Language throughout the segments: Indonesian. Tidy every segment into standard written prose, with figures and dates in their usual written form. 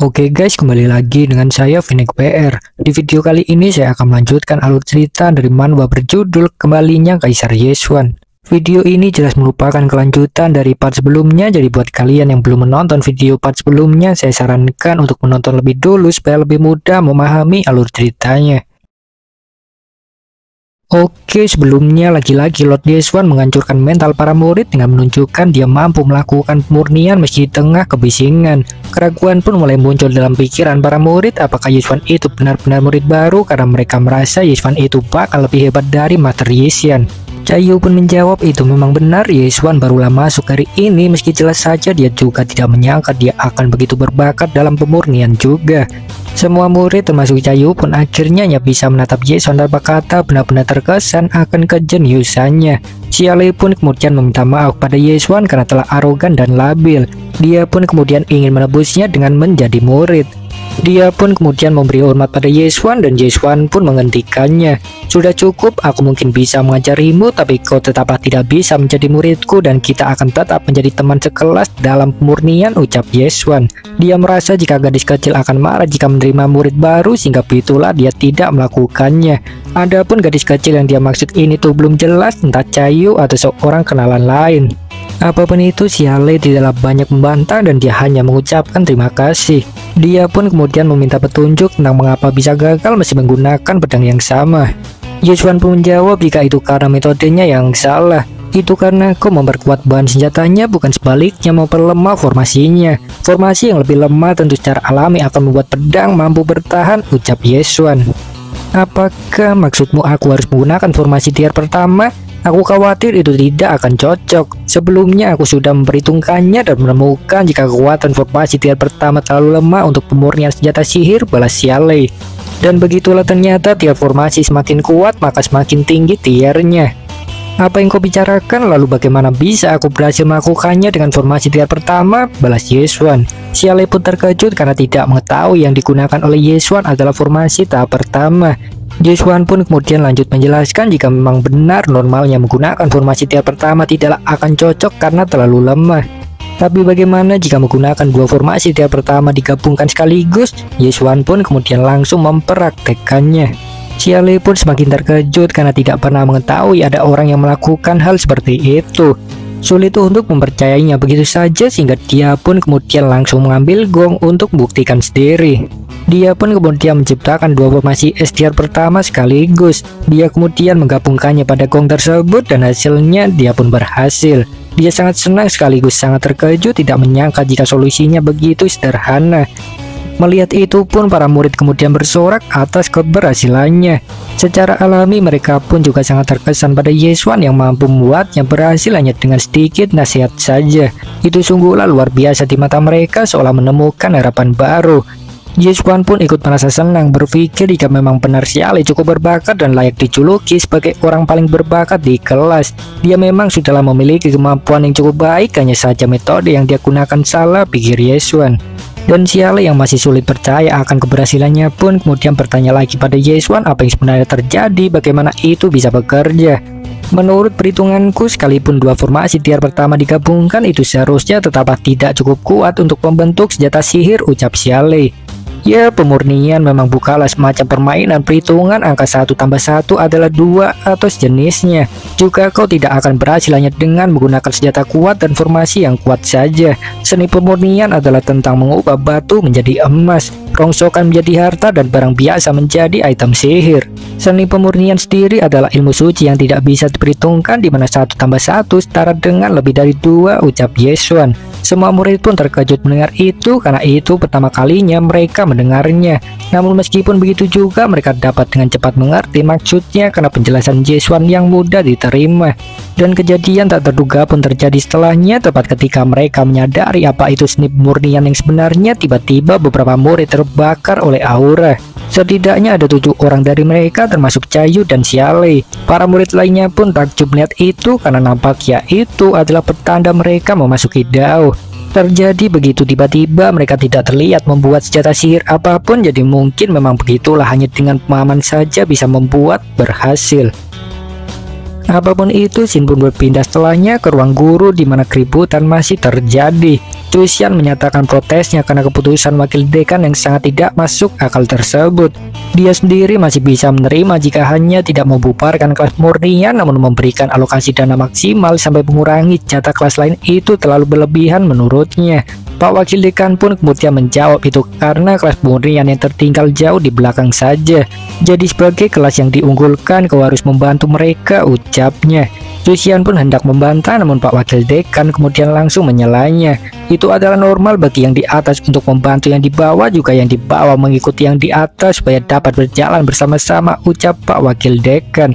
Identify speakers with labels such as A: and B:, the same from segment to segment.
A: Oke guys, kembali lagi dengan saya Vinek PR. Di video kali ini saya akan melanjutkan alur cerita dari manhwa berjudul Kembalinya Kaisar Yeswan. Video ini jelas merupakan kelanjutan dari part sebelumnya, jadi buat kalian yang belum menonton video part sebelumnya, saya sarankan untuk menonton lebih dulu supaya lebih mudah memahami alur ceritanya. Oke, sebelumnya lagi-lagi Lord Yeswan menghancurkan mental para murid dengan menunjukkan dia mampu melakukan pemurnian meski di tengah kebisingan. Keraguan pun mulai muncul dalam pikiran para murid apakah Yeswan itu benar-benar murid baru karena mereka merasa Yeswan itu bakal lebih hebat dari Master Yesian. Chaeyu pun menjawab itu memang benar, Yeswan barulah masuk hari ini meski jelas saja dia juga tidak menyangka dia akan begitu berbakat dalam pemurnian juga. Semua murid termasuk Chaeyu pun akhirnya hanya bisa menatap Yeswan tanpa kata, benar-benar terkesan akan kejeniusannya. Xiale pun kemudian meminta maaf pada Yeswan karena telah arogan dan labil. Dia pun kemudian ingin menebusnya dengan menjadi murid. Dia pun kemudian memberi hormat pada Yeswan dan Yeswan pun menghentikannya. Sudah cukup, aku mungkin bisa mengajarimu, tapi kau tetaplah tidak bisa menjadi muridku dan kita akan tetap menjadi teman sekelas dalam pemurnian, ucap Yeswan. Dia merasa jika gadis kecil akan marah jika menerima murid baru, sehingga itulah dia tidak melakukannya. Adapun gadis kecil yang dia maksud ini tuh belum jelas, entah Chaeyu atau seorang kenalan lain. Apapun itu, Xiale tidaklah banyak membantah dan dia hanya mengucapkan terima kasih. Dia pun kemudian meminta petunjuk tentang mengapa bisa gagal masih menggunakan pedang yang sama. Yeswan pun menjawab jika itu karena metodenya yang salah. Itu karena kau memperkuat bahan senjatanya, bukan sebaliknya memperlemah formasinya. Formasi yang lebih lemah tentu secara alami akan membuat pedang mampu bertahan, ucap Yeswan. Apakah maksudmu aku harus menggunakan formasi tier pertama? Aku khawatir itu tidak akan cocok. Sebelumnya aku sudah memperhitungkannya dan menemukan jika kekuatan formasi tier pertama terlalu lemah untuk pemurnian senjata sihir, balas Xiale. Dan begitulah ternyata tier formasi semakin kuat maka semakin tinggi tiernya. Apa yang kau bicarakan, lalu bagaimana bisa aku berhasil melakukannya dengan formasi tier pertama, balas Yeswan. Xiale pun terkejut karena tidak mengetahui yang digunakan oleh Yeswan adalah formasi tahap pertama. Yeswan pun kemudian lanjut menjelaskan jika memang benar normalnya menggunakan formasi tier pertama tidaklah akan cocok karena terlalu lemah. Tapi bagaimana jika menggunakan dua formasi tier pertama digabungkan sekaligus? Yeswan pun kemudian langsung mempraktekkannya. Xiale pun semakin terkejut karena tidak pernah mengetahui ada orang yang melakukan hal seperti itu. Sulit untuk mempercayainya begitu saja sehingga dia pun kemudian langsung mengambil gong untuk membuktikan sendiri. Dia pun kemudian menciptakan dua formasi S tier pertama sekaligus. Dia kemudian menggabungkannya pada gong tersebut dan hasilnya dia pun berhasil. Dia sangat senang sekaligus sangat terkejut, tidak menyangka jika solusinya begitu sederhana. Melihat itu pun para murid kemudian bersorak atas keberhasilannya. Secara alami mereka pun juga sangat terkesan pada Yeswan yang mampu membuatnya berhasil hanya dengan sedikit nasihat saja. Itu sungguhlah luar biasa di mata mereka, seolah menemukan harapan baru. Yeswan pun ikut merasa senang, berpikir jika memang benar Xiale cukup berbakat dan layak dijuluki sebagai orang paling berbakat di kelas. Dia memang sudahlah memiliki kemampuan yang cukup baik, hanya saja metode yang dia gunakan salah, pikir Yeswan. Dan Xiale yang masih sulit percaya akan keberhasilannya pun kemudian bertanya lagi pada Yeswan apa yang sebenarnya terjadi, bagaimana itu bisa bekerja. Menurut perhitunganku, sekalipun dua formasi tier pertama digabungkan, itu seharusnya tetaplah tidak cukup kuat untuk membentuk senjata sihir, ucap Xiale. Ya, pemurnian memang bukanlah semacam permainan perhitungan, angka 1 tambah 1 adalah 2 atau sejenisnya. Juga kau tidak akan berhasil hanya dengan menggunakan senjata kuat dan formasi yang kuat saja. Seni pemurnian adalah tentang mengubah batu menjadi emas, rongsokan menjadi harta, dan barang biasa menjadi item sihir. Seni pemurnian sendiri adalah ilmu suci yang tidak bisa diperhitungkan, di mana 1 tambah 1 setara dengan lebih dari 2, ucap Yeswan. Semua murid pun terkejut mendengar itu karena itu pertama kalinya mereka mendengarnya. Namun meskipun begitu juga mereka dapat dengan cepat mengerti maksudnya karena penjelasan Yeswan yang mudah diterima. Dan kejadian tak terduga pun terjadi setelahnya, tepat ketika mereka menyadari apa itu seni pemurnian yang sebenarnya, tiba-tiba beberapa murid terbakar oleh aura. Setidaknya ada 7 orang dari mereka termasuk Chaeyu dan Xiale. Para murid lainnya pun takjub melihat itu karena nampaknya itu adalah pertanda mereka memasuki Dao. Terjadi begitu tiba-tiba, mereka tidak terlihat membuat senjata sihir apapun, jadi mungkin memang begitulah, hanya dengan pemahaman saja bisa membuat berhasil. Apapun itu, Shin pun berpindah setelahnya ke ruang guru di mana keributan masih terjadi. Chuxian menyatakan protesnya karena keputusan wakil dekan yang sangat tidak masuk akal tersebut. Dia sendiri masih bisa menerima jika hanya tidak membubarkan kelas murnian, namun memberikan alokasi dana maksimal sampai mengurangi jatah kelas lain itu terlalu berlebihan menurutnya. Pak Wakil Dekan pun kemudian menjawab itu karena kelas murnian yang tertinggal jauh di belakang saja. Jadi sebagai kelas yang diunggulkan, kau harus membantu mereka, ucapnya. Chuxian pun hendak membantah, namun Pak Wakil Dekan kemudian langsung menyalanya. Itu adalah normal bagi yang di atas untuk membantu yang di bawah, juga yang di bawah mengikuti yang di atas supaya dapat berjalan bersama-sama, ucap Pak Wakil Dekan.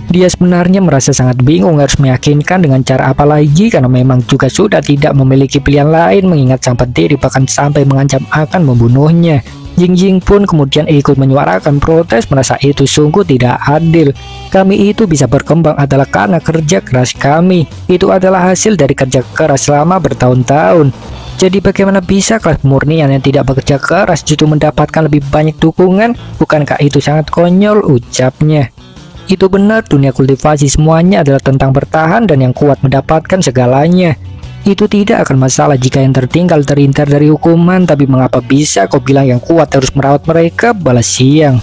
A: Dia sebenarnya merasa sangat bingung harus meyakinkan dengan cara apa lagi, karena memang juga sudah tidak memiliki pilihan lain mengingat sang pendiri bahkan sampai mengancam akan membunuhnya. Ying pun kemudian ikut menyuarakan protes, merasa itu sungguh tidak adil. Kami itu bisa berkembang adalah karena kerja keras kami. Itu adalah hasil dari kerja keras selama bertahun-tahun. Jadi bagaimana bisa kelas murnian yang tidak bekerja keras justru mendapatkan lebih banyak dukungan? Bukankah itu sangat konyol, ucapnya. Itu benar, dunia kultivasi semuanya adalah tentang bertahan dan yang kuat mendapatkan segalanya. Itu tidak akan masalah jika yang tertinggal terhindar dari hukuman, tapi mengapa bisa kau bilang yang kuat harus merawat mereka, balas siang.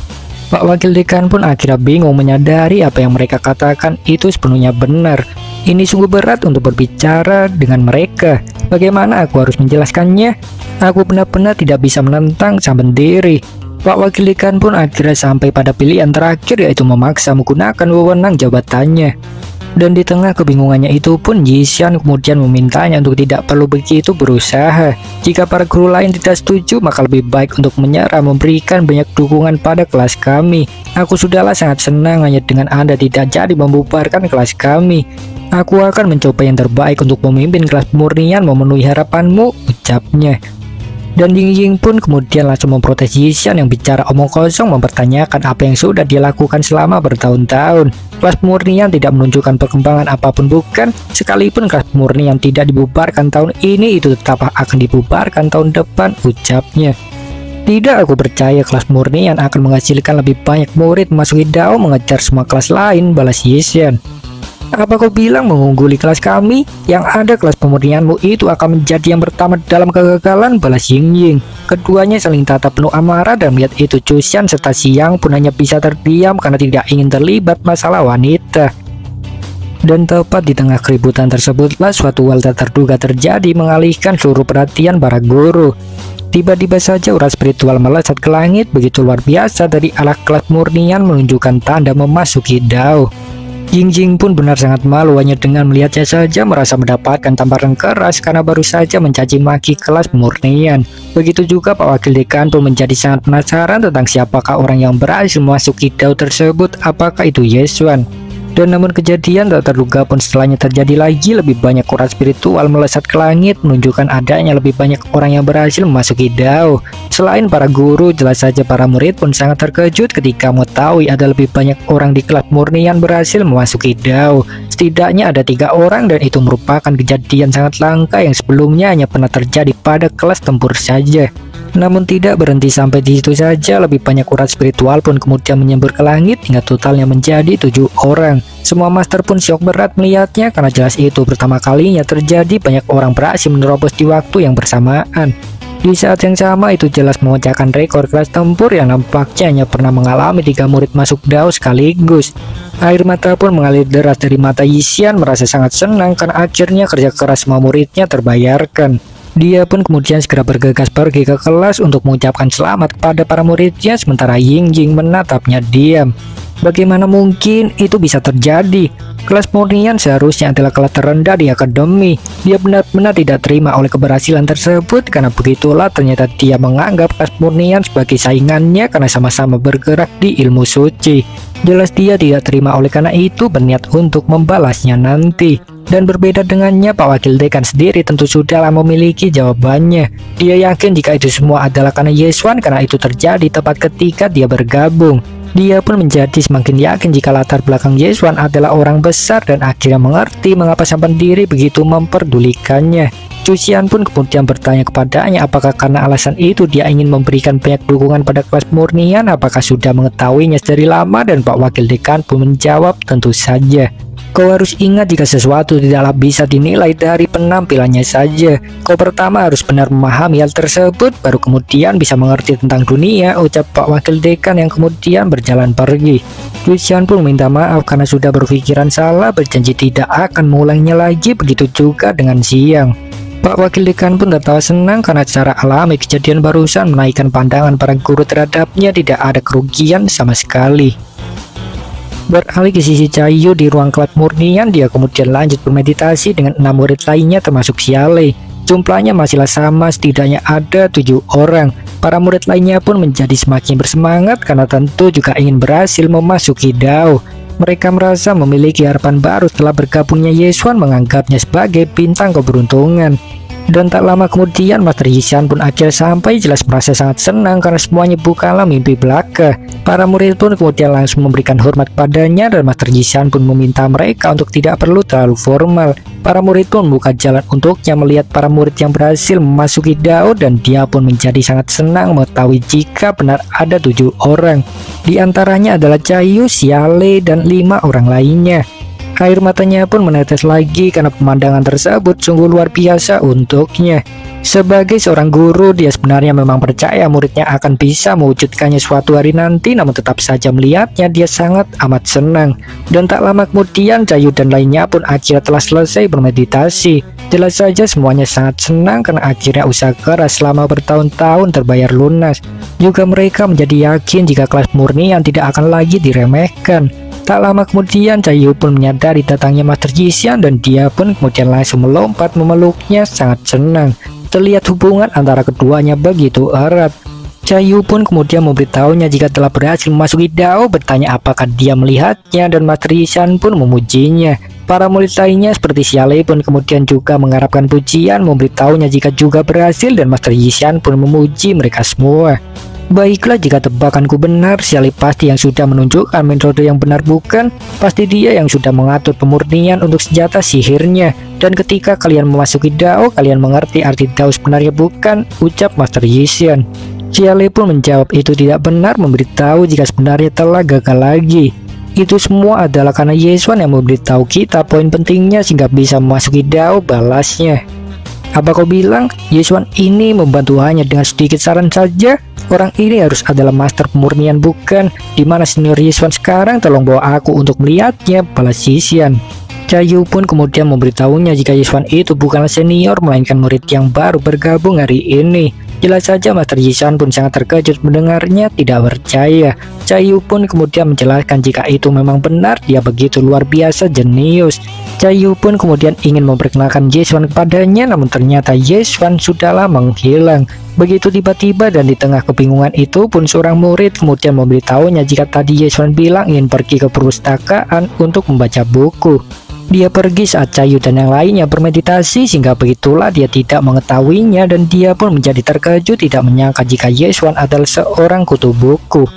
A: Pak Wakil Dekan pun akhirnya bingung menyadari apa yang mereka katakan itu sepenuhnya benar. Ini sungguh berat untuk berbicara dengan mereka. Bagaimana aku harus menjelaskannya? Aku benar-benar tidak bisa menentang sang pendiri. Pak Wakil Dekan pun akhirnya sampai pada pilihan terakhir, yaitu memaksa menggunakan wewenang jabatannya. Dan di tengah kebingungannya itu pun Yishan kemudian memintanya untuk tidak perlu begitu berusaha. Jika para guru lain tidak setuju, maka lebih baik untuk menyerah memberikan banyak dukungan pada kelas kami. Aku sudahlah sangat senang hanya dengan Anda tidak jadi membubarkan kelas kami. Aku akan mencoba yang terbaik untuk memimpin kelas murnian memenuhi harapanmu, ucapnya. Dan Ying pun kemudian langsung memprotes Yishan yang bicara omong kosong, mempertanyakan apa yang sudah dia lakukan selama bertahun-tahun. Kelas murnian tidak menunjukkan perkembangan apapun, bukan? Sekalipun kelas murnian tidak dibubarkan tahun ini, itu tetap akan dibubarkan tahun depan, ucapnya. Tidak, aku percaya kelas murnian akan menghasilkan lebih banyak murid memasuki DAO mengejar semua kelas lain, balas Yishan. Apa kau bilang mengungguli kelas kami? Yang ada kelas pemurnianmu itu akan menjadi yang pertama dalam kegagalan, balas Ying. Keduanya saling tatap penuh amarah, dan melihat itu Chuxian serta Xiang pun hanya bisa terdiam karena tidak ingin terlibat masalah wanita. Dan tepat di tengah keributan tersebutlah suatu hal tak terduga terjadi mengalihkan seluruh perhatian para guru. Tiba-tiba saja aura spiritual melesat ke langit begitu luar biasa dari arah kelas murnian menunjukkan tanda memasuki DAO. Ying pun benar sangat malu, hanya dengan melihatnya saja merasa mendapatkan tamparan keras karena baru saja mencaci maki kelas murnian. Begitu juga Pak Wakil Dekan pun menjadi sangat penasaran tentang siapakah orang yang berhasil memasuki DAO tersebut, apakah itu Yeswan. Dan namun kejadian tak terduga pun setelahnya terjadi lagi, lebih banyak aura spiritual melesat ke langit menunjukkan adanya lebih banyak orang yang berhasil memasuki DAO. Selain para guru, jelas saja para murid pun sangat terkejut ketika mengetahui ada lebih banyak orang di kelas murnian berhasil memasuki DAO. Setidaknya ada 3 orang, dan itu merupakan kejadian sangat langka yang sebelumnya hanya pernah terjadi pada kelas tempur saja. Namun tidak berhenti sampai di situ saja, lebih banyak urat spiritual pun kemudian menyembur ke langit hingga totalnya menjadi 7 orang. Semua master pun syok berat melihatnya karena jelas itu pertama kalinya terjadi banyak orang berhasil menerobos di waktu yang bersamaan. Di saat yang sama itu jelas memecahkan rekor kelas tempur yang nampaknya hanya pernah mengalami 3 murid masuk DAO sekaligus. Air mata pun mengalir deras dari mata Yishan, merasa sangat senang karena akhirnya kerja keras semua muridnya terbayarkan. Dia pun kemudian segera bergegas pergi ke kelas untuk mengucapkan selamat kepada para muridnya, sementara Ying menatapnya diam. Bagaimana mungkin itu bisa terjadi? Kelas murnian seharusnya adalah kelas terendah di akademi. Dia benar-benar tidak terima oleh keberhasilan tersebut, karena begitulah ternyata dia menganggap kelas murnian sebagai saingannya karena sama-sama bergerak di ilmu suci. Jelas dia tidak terima, oleh karena itu berniat untuk membalasnya nanti. Dan berbeda dengannya, Pak Wakil Dekan sendiri tentu sudahlah memiliki jawabannya. Dia yakin jika itu semua adalah karena Yeswan, karena itu terjadi tepat ketika dia bergabung. Dia pun menjadi semakin yakin jika latar belakang Yeswan adalah orang besar, dan akhirnya mengerti mengapa sang pendiri begitu memperdulikannya. Chuxian pun kemudian bertanya kepadanya apakah karena alasan itu dia ingin memberikan banyak dukungan pada kelas murnian, apakah sudah mengetahuinya dari lama, dan Pak Wakil Dekan pun menjawab tentu saja. Kau harus ingat jika sesuatu tidaklah bisa dinilai dari penampilannya saja. Kau pertama harus benar memahami hal tersebut, baru kemudian bisa mengerti tentang dunia, ucap Pak Wakil Dekan yang kemudian berjalan pergi. Lucian pun minta maaf karena sudah berpikiran salah, berjanji tidak akan mengulanginya lagi, begitu juga dengan Siang. Pak Wakil Dekan pun tertawa senang karena secara alami kejadian barusan menaikkan pandangan para guru terhadapnya, tidak ada kerugian sama sekali. Beralih ke sisi Cahayu di ruang kelas murnian, dia kemudian lanjut bermeditasi dengan 6 murid lainnya termasuk Xiale. Jumlahnya masihlah sama, setidaknya ada 7 orang. Para murid lainnya pun menjadi semakin bersemangat karena tentu juga ingin berhasil memasuki Dao. Mereka merasa memiliki harapan baru setelah bergabungnya Yesuan, menganggapnya sebagai bintang keberuntungan. Dan tak lama kemudian Master Yishan pun akhirnya sampai, jelas merasa sangat senang karena semuanya bukanlah mimpi belaka. Para murid pun kemudian langsung memberikan hormat padanya dan Master Yishan pun meminta mereka untuk tidak perlu terlalu formal. Para murid pun membuka jalan untuknya melihat para murid yang berhasil memasuki Dao, dan dia pun menjadi sangat senang mengetahui jika benar ada 7 orang. Di antaranya adalah Cahayu, Xiale, dan 5 orang lainnya. Air matanya pun menetes lagi karena pemandangan tersebut sungguh luar biasa untuknya. Sebagai seorang guru, dia sebenarnya memang percaya muridnya akan bisa mewujudkannya suatu hari nanti, namun tetap saja melihatnya dia sangat amat senang. Dan tak lama kemudian Cahayu dan lainnya pun akhirnya telah selesai bermeditasi. Jelas saja semuanya sangat senang karena akhirnya usaha keras selama bertahun-tahun terbayar lunas. Juga mereka menjadi yakin jika kelas murni yang tidak akan lagi diremehkan. Tak lama kemudian Cahayu pun menyadari datangnya Master Yishan dan dia pun kemudian langsung melompat memeluknya sangat senang. Terlihat hubungan antara keduanya begitu erat. Cahayu pun kemudian memberitahunya jika telah berhasil memasuki Dao, bertanya apakah dia melihatnya, dan Master Yishan pun memujinya. Para murid lainnya seperti Xiale pun kemudian juga mengharapkan pujian, memberitahunya jika juga berhasil, dan Master Yishan pun memuji mereka semua. Baiklah, jika tebakanku benar, Xiale pasti yang sudah menunjukkan metode yang benar, bukan? Pasti dia yang sudah mengatur pemurnian untuk senjata sihirnya. Dan ketika kalian memasuki Dao, kalian mengerti arti Dao sebenarnya, bukan? Ucap Master Yishan. Xiale pun menjawab itu tidak benar, memberitahu jika sebenarnya telah gagal lagi. Itu semua adalah karena Yesuan yang memberitahu kita poin pentingnya sehingga bisa memasuki Dao, balasnya. Apa kau bilang Yesuan ini membantu hanya dengan sedikit saran saja? Orang ini harus adalah master pemurnian, bukan? Dimana senior Yesuan sekarang? Tolong bawa aku untuk melihatnya, balas Yishan. Cahayu pun kemudian memberitahunya jika Yesuan itu bukanlah senior, melainkan murid yang baru bergabung hari ini. Jelas saja Master Yishan pun sangat terkejut mendengarnya, tidak percaya. Cahayu pun kemudian menjelaskan jika itu memang benar, dia begitu luar biasa jenius. Cahayu pun kemudian ingin memperkenalkan Yesuan kepadanya, namun ternyata Yesuan sudahlah menghilang. Begitu tiba-tiba, dan di tengah kebingungan itu pun seorang murid kemudian memberitahunya jika tadi Yesuan bilang ingin pergi ke perpustakaan untuk membaca buku. Dia pergi saat Cahayu dan yang lainnya bermeditasi, sehingga begitulah dia tidak mengetahuinya, dan dia pun menjadi terkejut tidak menyangka jika Yesuan adalah seorang kutu buku.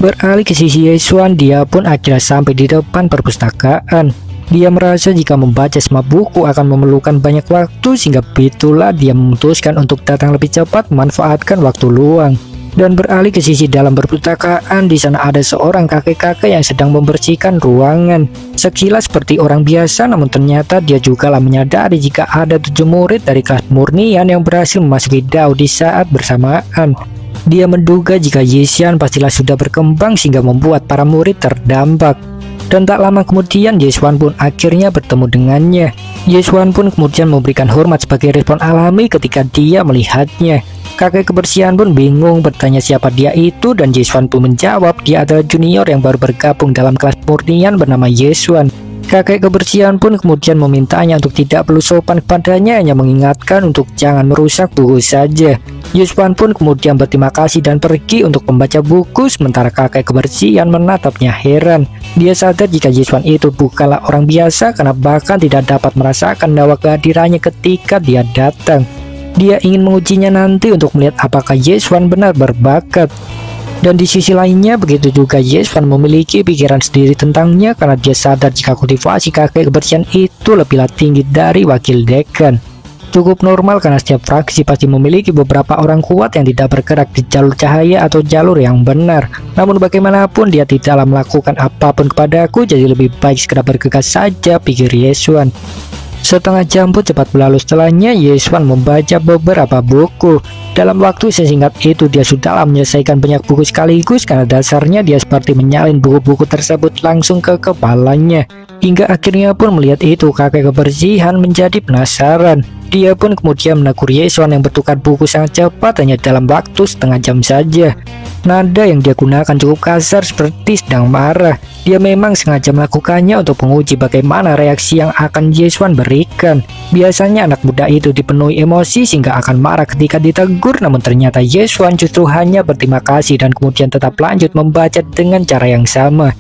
A: Beralih ke sisi Yesuan, dia pun akhirnya sampai di depan perpustakaan. Dia merasa jika membaca semua buku akan memerlukan banyak waktu, sehingga begitulah dia memutuskan untuk datang lebih cepat memanfaatkan waktu luang. Dan beralih ke sisi dalam perpustakaan, di sana ada seorang kakek-kakek yang sedang membersihkan ruangan. Sekilas seperti orang biasa, namun ternyata dia juga lah menyadari jika ada 7 murid dari kelas murnian yang berhasil memasuki Dao di saat bersamaan. Dia menduga jika Yishan pastilah sudah berkembang sehingga membuat para murid terdampak. Dan tak lama kemudian Yesuan pun akhirnya bertemu dengannya. Yesuan pun kemudian memberikan hormat sebagai respon alami ketika dia melihatnya. Kakek kebersihan pun bingung bertanya siapa dia itu, dan Yesuan pun menjawab dia adalah junior yang baru bergabung dalam kelas murnian bernama Yesuan. Kakek kebersihan pun kemudian memintanya untuk tidak perlu sopan kepadanya, hanya mengingatkan untuk jangan merusak buku saja. Yesuan pun kemudian berterima kasih dan pergi untuk membaca buku, sementara kakek kebersihan menatapnya heran. Dia sadar jika Yesuan itu bukanlah orang biasa karena bahkan tidak dapat merasakan nyawa kehadirannya ketika dia datang. Dia ingin mengujinya nanti untuk melihat apakah Yesuan benar berbakat. Dan di sisi lainnya, begitu juga Yesuan memiliki pikiran sendiri tentangnya karena dia sadar jika kultivasi kakek kebersihan itu lebihlah tinggi dari wakil dekan. Cukup normal karena setiap fraksi pasti memiliki beberapa orang kuat yang tidak bergerak di jalur cahaya atau jalur yang benar. Namun bagaimanapun dia tidaklah melakukan apapun kepadaku, jadi lebih baik segera bergegas saja, pikir Yeswan. Setengah jam pun cepat berlalu. Setelahnya Yeswan membaca beberapa buku. Dalam waktu sesingkat itu dia sudah menyelesaikan banyak buku sekaligus, karena dasarnya dia seperti menyalin buku-buku tersebut langsung ke kepalanya. Hingga akhirnya pun melihat itu kakek kebersihan menjadi penasaran. Dia pun kemudian menegur Yeswan yang bertukar buku sangat cepat hanya dalam waktu setengah jam saja. Nada yang dia gunakan cukup kasar seperti sedang marah. Dia memang sengaja melakukannya untuk menguji bagaimana reaksi yang akan Yeswan berikan. Biasanya anak muda itu dipenuhi emosi sehingga akan marah ketika ditegur, namun ternyata Yeswan justru hanya berterima kasih dan kemudian tetap lanjut membaca dengan cara yang sama.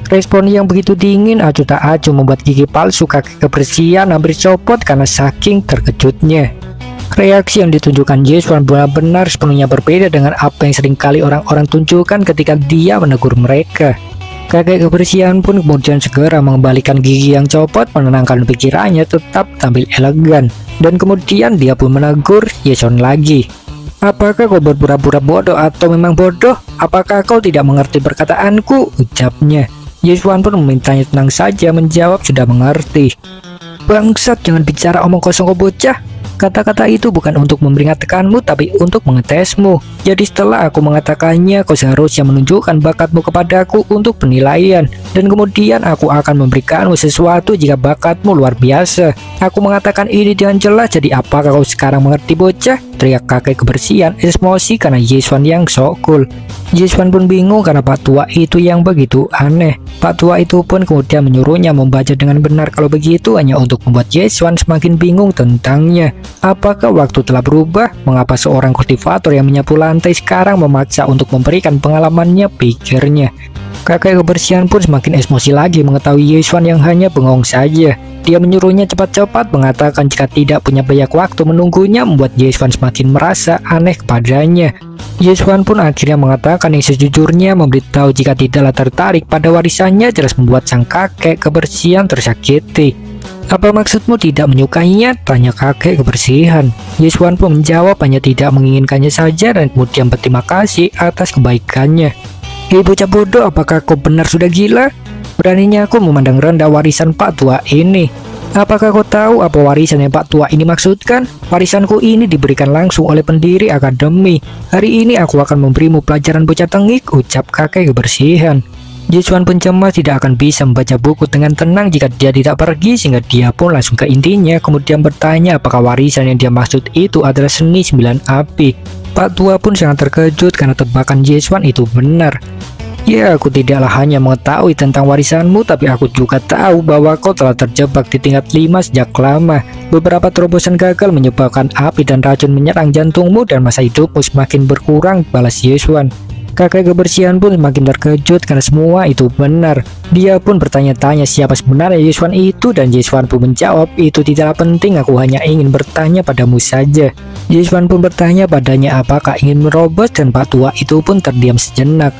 A: Respon yang begitu dingin acuh tak acuh membuat gigi palsu kakek kebersihan hampir copot karena saking terkejutnya. Reaksi yang ditunjukkan Yeswan benar-benar sepenuhnya berbeda dengan apa yang seringkali orang-orang tunjukkan ketika dia menegur mereka. Kakek kebersihan pun kemudian segera mengembalikan gigi yang copot, menenangkan pikirannya tetap tampil elegan. Dan kemudian dia pun menegur Yeswan lagi. "Apakah kau berpura-pura bodoh atau memang bodoh? Apakah kau tidak mengerti perkataanku?" ucapnya. Yeswan pun memintanya tenang saja, menjawab sudah mengerti. "Bangsat, jangan bicara omong kosong kau bocah. Kata-kata itu bukan untuk memperingatkanmu tapi untuk mengetesmu. Jadi setelah aku mengatakannya, kau seharusnya menunjukkan bakatmu kepadaku untuk penilaian. Dan kemudian aku akan memberikanmu sesuatu jika bakatmu luar biasa. Aku mengatakan ini dengan jelas, jadi apakah kau sekarang mengerti bocah?" teriak kakek kebersihan emosi karena Yeswan yang sok cool. Yeswan pun bingung karena Pak Tua itu yang begitu aneh. Pak Tua itu pun kemudian menyuruhnya membaca dengan benar, kalau begitu hanya untuk membuat Yeswan semakin bingung tentangnya. Apakah waktu telah berubah? Mengapa seorang kultivator yang menyapu lantai sekarang memaksa untuk memberikan pengalamannya, pikirnya. Kakek kebersihan pun semakin emosi lagi mengetahui Yeswan yang hanya bengong saja. Dia menyuruhnya cepat-cepat, mengatakan jika tidak punya banyak waktu menunggunya, membuat Yeswan semakin merasa aneh kepadanya. Yeswan pun akhirnya mengatakan yang sejujurnya, memberitahu jika tidaklah tertarik pada warisannya, jelas membuat sang kakek kebersihan tersakiti. "Apa maksudmu tidak menyukainya?" tanya kakek kebersihan. Yeswan pun menjawab hanya tidak menginginkannya saja dan kemudian berterima kasih atas kebaikannya. "Hei bocah bodoh, apakah kau benar sudah gila? Beraninya aku memandang rendah warisan Pak Tua ini. Apakah kau tahu apa warisan yang Pak Tua ini maksudkan? Warisanku ini diberikan langsung oleh pendiri akademi. Hari ini aku akan memberimu pelajaran bocah tengik," ucap kakek kebersihan. Yeswan pun cemas tidak akan bisa membaca buku dengan tenang jika dia tidak pergi, sehingga dia pun langsung ke intinya, kemudian bertanya apakah warisan yang dia maksud itu adalah seni 9 api. Pak Tua pun sangat terkejut karena tebakan Yeswan itu benar. "Ya, aku tidaklah hanya mengetahui tentang warisanmu, tapi aku juga tahu bahwa kau telah terjebak di tingkat 5 sejak lama. Beberapa terobosan gagal menyebabkan api dan racun menyerang jantungmu dan masa hidupmu semakin berkurang," balas Yeswan. Kakek kebersihan pun semakin terkejut karena semua itu benar. Dia pun bertanya-tanya siapa sebenarnya Yeswan itu, dan Yeswan pun menjawab, "Itu tidaklah penting, aku hanya ingin bertanya padamu saja." Yeswan pun bertanya padanya apakah ingin merobos, dan Pak Tua itu pun terdiam sejenak.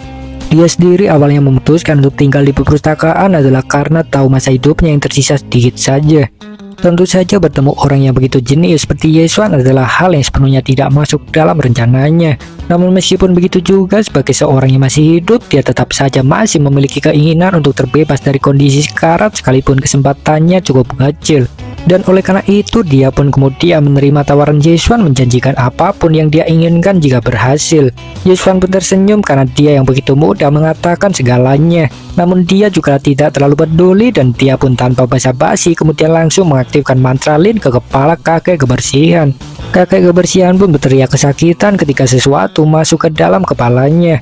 A: Dia sendiri awalnya memutuskan untuk tinggal di perpustakaan adalah karena tahu masa hidupnya yang tersisa sedikit saja. Tentu saja bertemu orang yang begitu jenius seperti Yeswan adalah hal yang sepenuhnya tidak masuk dalam rencananya. Namun meskipun begitu juga, sebagai seorang yang masih hidup, dia tetap saja masih memiliki keinginan untuk terbebas dari kondisi sekarat sekalipun kesempatannya cukup kecil. Dan oleh karena itu dia pun kemudian menerima tawaran Yeswan, menjanjikan apapun yang dia inginkan jika berhasil. Yeswan pun tersenyum karena dia yang begitu mudah mengatakan segalanya. Namun dia juga tidak terlalu peduli dan dia pun tanpa basa-basi kemudian langsung mengaktifkan mantra Lin ke kepala kakek kebersihan. Kakek kebersihan pun berteriak kesakitan ketika sesuatu masuk ke dalam kepalanya.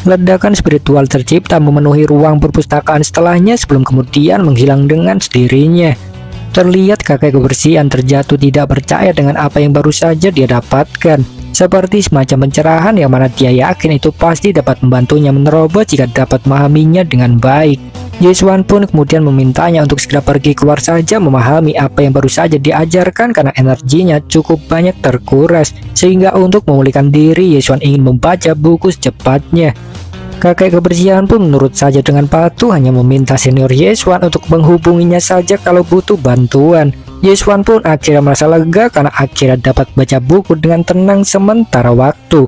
A: Ledakan spiritual tercipta memenuhi ruang perpustakaan setelahnya sebelum kemudian menghilang dengan sendirinya. Terlihat kakek kebersihan terjatuh tidak percaya dengan apa yang baru saja dia dapatkan. Seperti semacam pencerahan yang mana dia yakin itu pasti dapat membantunya menerobos jika dapat memahaminya dengan baik. Yeswan pun kemudian memintanya untuk segera pergi keluar saja memahami apa yang baru saja diajarkan karena energinya cukup banyak terkuras. Sehingga untuk memulihkan diri, Yeswan ingin membaca buku secepatnya. Kakek kebersihan pun menurut saja dengan patuh, hanya meminta senior Yeswan untuk menghubunginya saja kalau butuh bantuan. Yeswan pun akhirnya merasa lega karena akhirnya dapat baca buku dengan tenang sementara waktu.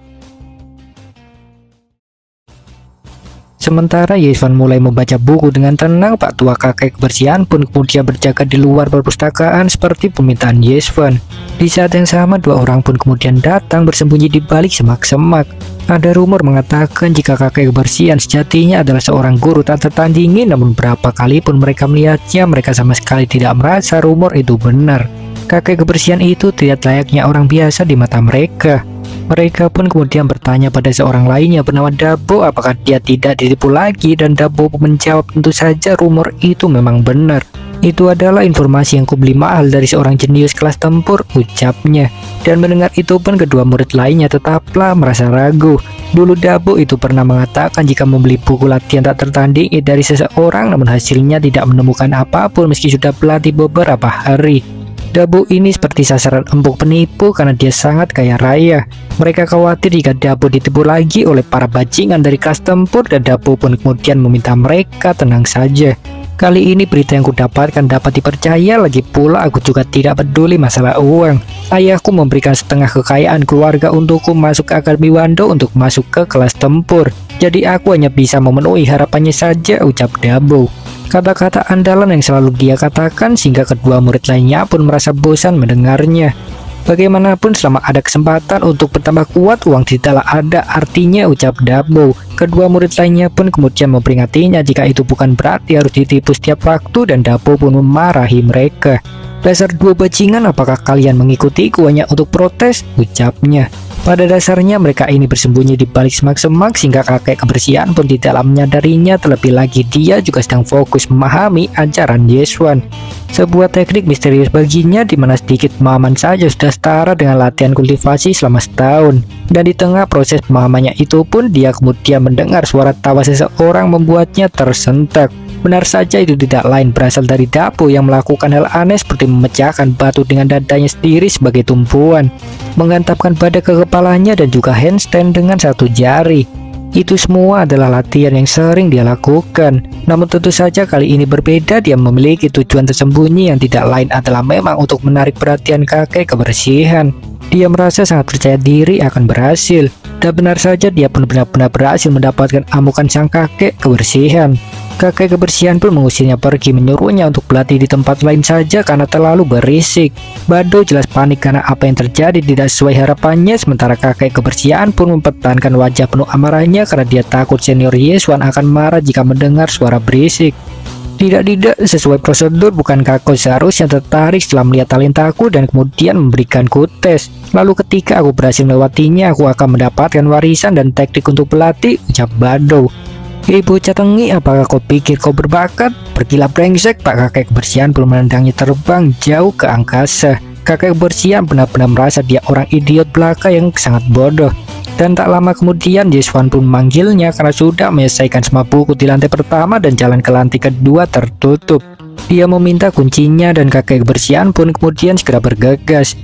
A: Sementara Yeswan mulai membaca buku dengan tenang, Pak Tua kakek kebersihan pun kemudian berjaga di luar perpustakaan seperti permintaan Yeswan. Di saat yang sama, dua orang pun kemudian datang bersembunyi di balik semak-semak. Ada rumor mengatakan jika kakek kebersihan sejatinya adalah seorang guru tak tertandingi, namun berapa kali pun mereka melihatnya, mereka sama sekali tidak merasa rumor itu benar. Kakek kebersihan itu tidak layaknya orang biasa di mata mereka. Mereka pun kemudian bertanya pada seorang lainnya bernama Dabo apakah dia tidak ditipu lagi, dan Dabo pun menjawab tentu saja rumor itu memang benar. Itu adalah informasi yang kubeli mahal dari seorang jenius kelas tempur, ucapnya. Dan mendengar itu pun kedua murid lainnya tetaplah merasa ragu. Dulu Dabo itu pernah mengatakan jika membeli buku latihan tak tertandingi dari seseorang, namun hasilnya tidak menemukan apapun meski sudah berlatih beberapa hari. Dabo ini seperti sasaran empuk penipu karena dia sangat kaya raya. Mereka khawatir jika Dabo ditipu lagi oleh para bajingan dari kelas tempur, dan Dabo pun kemudian meminta mereka tenang saja. Kali ini berita yang kudapatkan dapat dipercaya, lagi pula aku juga tidak peduli masalah uang. Ayahku memberikan setengah kekayaan keluarga untukku masuk ke Akademi Wando untuk masuk ke kelas tempur. Jadi aku hanya bisa memenuhi harapannya saja, ucap Dabo. Kata-kata andalan yang selalu dia katakan sehingga kedua murid lainnya pun merasa bosan mendengarnya. Bagaimanapun selama ada kesempatan untuk bertambah kuat, uang tidaklah ada artinya, ucap Dabo. Kedua murid lainnya pun kemudian memperingatinya jika itu bukan berarti harus ditipu setiap waktu, dan Dabo pun memarahi mereka. Dasar dua bajingan, apakah kalian mengikutiku hanya untuk protes, ucapnya. Pada dasarnya mereka ini bersembunyi di balik semak-semak sehingga kakek kebersihan pun tidaklah menyadarinya, terlebih lagi dia juga sedang fokus memahami ajaran Yeswan. Sebuah teknik misterius baginya di mana sedikit pemahaman saja sudah setara dengan latihan kultivasi selama setahun. Dan di tengah proses pemahamannya itu pun dia kemudian mendengar suara tawa seseorang membuatnya tersentak. Benar saja itu tidak lain berasal dari Dabo yang melakukan hal aneh seperti memecahkan batu dengan dadanya sendiri sebagai tumpuan, menggantapkan badan ke kepalanya, dan juga handstand dengan satu jari. Itu semua adalah latihan yang sering dia lakukan. Namun tentu saja kali ini berbeda, dia memiliki tujuan tersembunyi yang tidak lain adalah memang untuk menarik perhatian kakek kebersihan. Dia merasa sangat percaya diri akan berhasil, dan benar saja dia pun benar-benar berhasil mendapatkan amukan sang kakek kebersihan. Kakek kebersihan pun mengusirnya pergi, menyuruhnya untuk berlatih di tempat lain saja karena terlalu berisik. Bado jelas panik karena apa yang terjadi tidak sesuai harapannya, sementara kakek kebersihan pun mempertahankan wajah penuh amarahnya karena dia takut senior Yeswan akan marah jika mendengar suara berisik. Tidak sesuai prosedur, bukankah kau seharusnya tertarik setelah melihat talentaku dan kemudian memberikanku tes? Lalu ketika aku berhasil melewatinya, aku akan mendapatkan warisan dan teknik untuk berlatih, ucap Bado. Hei bocah tengi, apakah kau pikir kau berbakat? Pergilah brengsek, Pak. Kakek kebersihan belum menendangnya terbang jauh ke angkasa. Kakek kebersihan benar-benar merasa dia orang idiot belaka yang sangat bodoh. Dan tak lama kemudian Yeswan pun memanggilnya karena sudah menyelesaikan semua buku di lantai pertama dan jalan ke lantai kedua tertutup. Dia meminta kuncinya dan kakek kebersihan pun kemudian segera bergegas.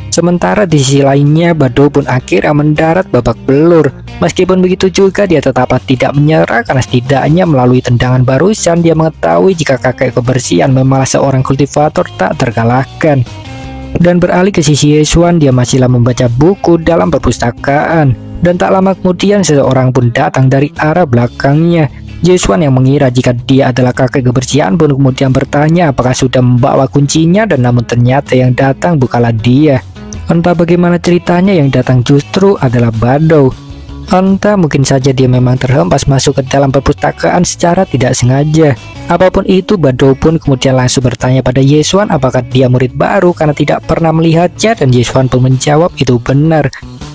A: Sementara di sisi lainnya, Bado pun akhirnya mendarat babak belur. Meskipun begitu juga dia tetap tidak menyerah karena setidaknya melalui tendangan barusan dia mengetahui jika kakek kebersihan memang seorang kultivator tak terkalahkan. Dan beralih ke sisi Yeswan, dia masihlah membaca buku dalam perpustakaan. Dan tak lama kemudian seseorang pun datang dari arah belakangnya. Yeswan yang mengira jika dia adalah kakek kebersihan pun kemudian bertanya apakah sudah membawa kuncinya, dan namun ternyata yang datang bukanlah dia. Entah bagaimana ceritanya, yang datang justru adalah Bado. Entah mungkin saja dia memang terhempas masuk ke dalam perpustakaan secara tidak sengaja. Apapun itu, Bado pun kemudian langsung bertanya pada Yeswan apakah dia murid baru karena tidak pernah melihatnya, dan Yeswan pun menjawab itu benar.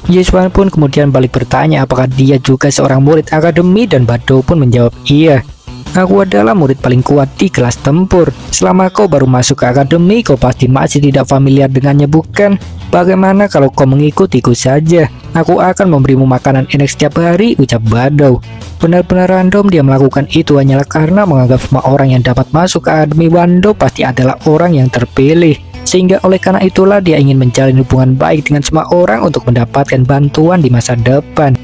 A: Yeswan pun kemudian balik bertanya apakah dia juga seorang murid akademi, dan Bado pun menjawab iya. Aku adalah murid paling kuat di kelas tempur. Selama kau baru masuk ke akademi, kau pasti masih tidak familiar dengannya, bukan? Bagaimana kalau kau mengikutiku saja? Aku akan memberimu makanan enak setiap hari, ucap Bado. Benar-benar random dia melakukan itu hanyalah karena menganggap semua orang yang dapat masuk ke Akademi Wando pasti adalah orang yang terpilih. Sehingga oleh karena itulah dia ingin menjalin hubungan baik dengan semua orang untuk mendapatkan bantuan di masa depan.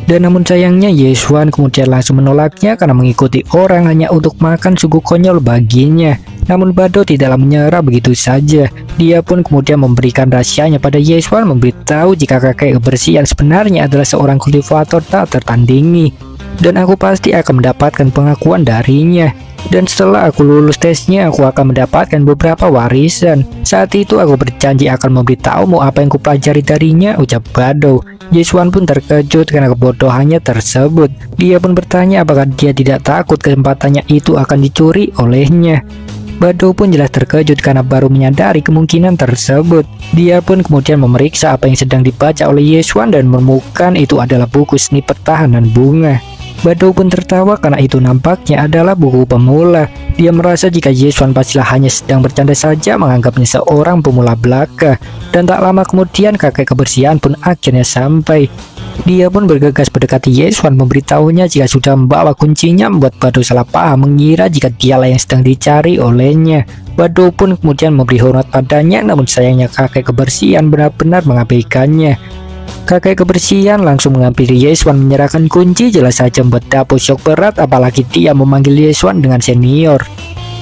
A: Dan namun sayangnya Yeswan kemudian langsung menolaknya karena mengikuti orang hanya untuk makan sungguh konyol baginya. Namun Bado tidaklah menyerah begitu saja. Dia pun kemudian memberikan rahasianya pada Yeswan, memberitahu jika kakek kebersihan sebenarnya adalah seorang kultivator tak tertandingi. Dan aku pasti akan mendapatkan pengakuan darinya. Dan setelah aku lulus tesnya, aku akan mendapatkan beberapa warisan. Saat itu aku berjanji akan memberitahumu apa yang kupelajari darinya, ucap Bado. Yeswan pun terkejut karena kebodohannya tersebut. Dia pun bertanya apakah dia tidak takut kesempatannya itu akan dicuri olehnya. Bado pun jelas terkejut karena baru menyadari kemungkinan tersebut. Dia pun kemudian memeriksa apa yang sedang dibaca oleh Yeswan dan menemukan itu adalah buku seni pertahanan bunga. Bado pun tertawa karena itu nampaknya adalah buku pemula. Dia merasa jika Yeswan pastilah hanya sedang bercanda saja, menganggapnya seorang pemula belaka. Dan tak lama kemudian kakek kebersihan pun akhirnya sampai. Dia pun bergegas mendekati Yeswan, memberitahunya jika sudah membawa kuncinya, membuat Bado salah paham mengira jika dialah yang sedang dicari olehnya. Bado pun kemudian memberi hormat padanya, namun sayangnya kakek kebersihan benar-benar mengabaikannya. Kakek kebersihan langsung menghampiri Yeswan menyerahkan kunci, jelas saja membuat Dapo shock berat, apalagi dia memanggil Yeswan dengan senior.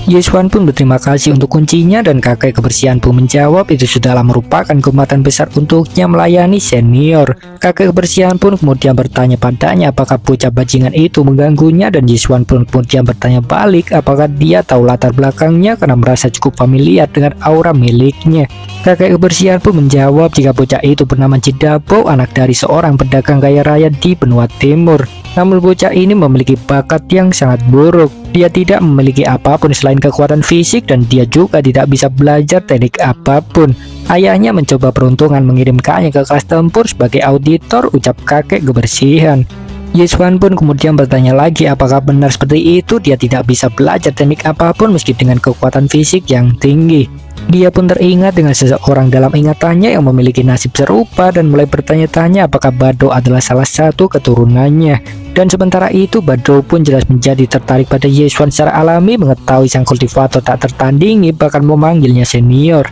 A: Yeswan pun berterima kasih untuk kuncinya dan kakek kebersihan pun menjawab itu sudahlah merupakan kehormatan besar untuknya melayani senior. Kakek kebersihan pun kemudian bertanya padanya apakah bocah bajingan itu mengganggunya, dan Yeswan pun kemudian bertanya balik apakah dia tahu latar belakangnya karena merasa cukup familiar dengan aura miliknya. Kakek kebersihan pun menjawab jika bocah itu bernama Cidabo, anak dari seorang pedagang kaya raya di benua timur. Namun bocah ini memiliki bakat yang sangat buruk. Dia tidak memiliki apapun selain kekuatan fisik dan dia juga tidak bisa belajar teknik apapun. Ayahnya mencoba peruntungan mengirimkannya ke kelas tempur sebagai auditor, ucap kakek kebersihan. Yeswan pun kemudian bertanya lagi apakah benar seperti itu, dia tidak bisa belajar teknik apapun meski dengan kekuatan fisik yang tinggi. Dia pun teringat dengan seseorang dalam ingatannya yang memiliki nasib serupa dan mulai bertanya-tanya apakah Bado adalah salah satu keturunannya. Dan sementara itu Bado pun jelas menjadi tertarik pada Yeswan secara alami, mengetahui sang kultivator tak tertandingi bahkan memanggilnya senior.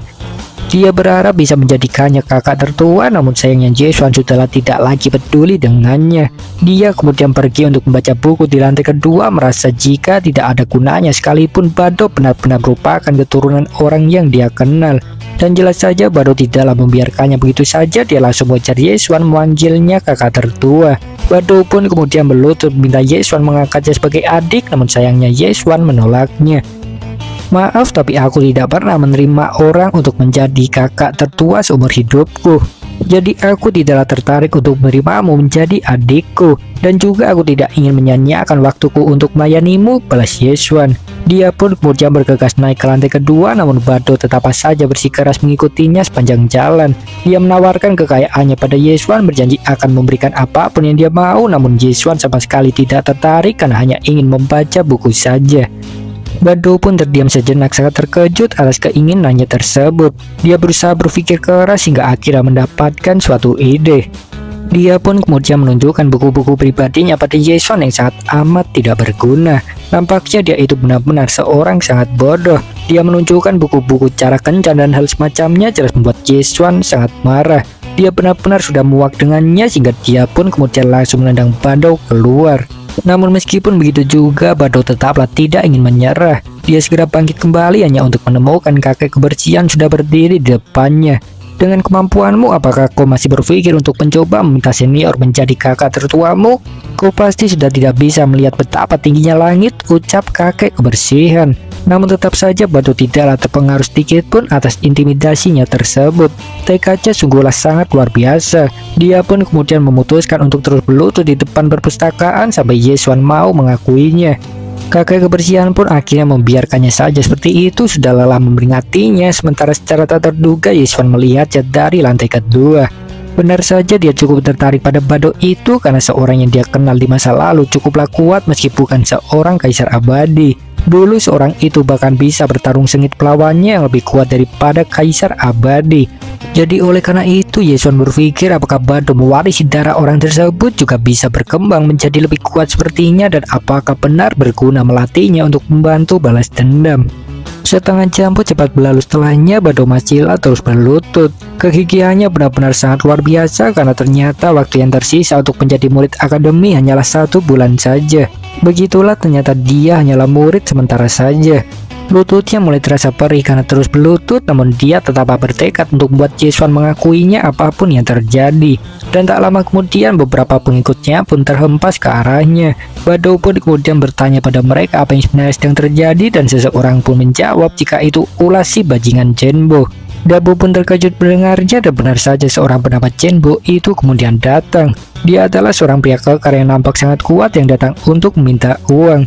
A: Dia berharap bisa menjadikannya kakak tertua, namun sayangnya Yeswan sudahlah tidak lagi peduli dengannya. Dia kemudian pergi untuk membaca buku di lantai kedua, merasa jika tidak ada gunanya sekalipun Bado benar-benar merupakan keturunan orang yang dia kenal. Dan jelas saja Bado tidaklah membiarkannya begitu saja, dia langsung mengejar Yeswan memanggilnya kakak tertua. Bado pun kemudian berlutut meminta Yeswan mengangkatnya sebagai adik, namun sayangnya Yeswan menolaknya. Maaf, tapi aku tidak pernah menerima orang untuk menjadi kakak tertua seumur hidupku. Jadi aku tidaklah tertarik untuk menerimamu menjadi adikku. Dan juga aku tidak ingin menyanyiakan waktuku untuk melayanimu, balas Yeswan. Dia pun kemudian bergegas naik ke lantai kedua, namun Bado tetap saja bersikeras mengikutinya sepanjang jalan. Dia menawarkan kekayaannya pada Yeswan, berjanji akan memberikan apapun yang dia mau, namun Yeswan sama sekali tidak tertarik karena hanya ingin membaca buku saja. Bado pun terdiam sejenak, sangat terkejut atas keinginannya tersebut. Dia berusaha berpikir keras hingga akhirnya mendapatkan suatu ide. Dia pun kemudian menunjukkan buku-buku pribadinya pada Yeswan yang sangat amat tidak berguna. Nampaknya dia itu benar-benar seorang sangat bodoh. Dia menunjukkan buku-buku cara kencan dan hal semacamnya, jelas membuat Yeswan sangat marah. Dia benar-benar sudah muak dengannya sehingga dia pun kemudian langsung menendang Bado keluar. Namun meskipun begitu juga Bado tetaplah tidak ingin menyerah. Dia segera bangkit kembali hanya untuk menemukan kakek kebersihan sudah berdiri di depannya. Dengan kemampuanmu, apakah kau masih berpikir untuk mencoba meminta senior menjadi kakak tertuamu? Kau pasti sudah tidak bisa melihat betapa tingginya langit, ucap kakek kebersihan. Namun tetap saja Bado tidaklah terpengaruh sedikit pun atas intimidasinya tersebut. Tekadnya sungguhlah sangat luar biasa. Dia pun kemudian memutuskan untuk terus berlutut di depan perpustakaan sampai Yeswan mau mengakuinya. Kakek kebersihan pun akhirnya membiarkannya saja seperti itu, sudah lelah memperingatinya. Sementara secara tak terduga Yeswan melihatnya dari lantai kedua. Benar saja dia cukup tertarik pada Bado itu karena seorang yang dia kenal di masa lalu cukuplah kuat meski bukan seorang kaisar abadi. Dulu seorang itu bahkan bisa bertarung sengit pelawannya yang lebih kuat daripada kaisar abadi. Jadi oleh karena itu Yeswan berpikir apakah Bado mewarisi darah orang tersebut juga bisa berkembang menjadi lebih kuat sepertinya, dan apakah benar berguna melatihnya untuk membantu balas dendam. Setengah jam pun cepat berlalu, setelahnya Bado masihlah terus berlutut. Kegigihannya benar-benar sangat luar biasa karena ternyata waktu yang tersisa untuk menjadi murid akademi hanyalah 1 bulan saja. Begitulah ternyata dia hanyalah murid sementara saja. Lututnya mulai terasa perih karena terus berlutut, namun dia tetap bertekad untuk membuat Jae-swan mengakuinya apapun yang terjadi. Dan tak lama kemudian beberapa pengikutnya pun terhempas ke arahnya. Bado pun kemudian bertanya pada mereka apa yang sebenarnya sedang terjadi, dan seseorang pun menjawab jika itu ulah si bajingan Chenbo. Dabu pun terkejut mendengarnya, dan benar saja seorang bernama Chenbo itu kemudian datang. Dia adalah seorang pria kekar yang nampak sangat kuat yang datang untuk meminta uang.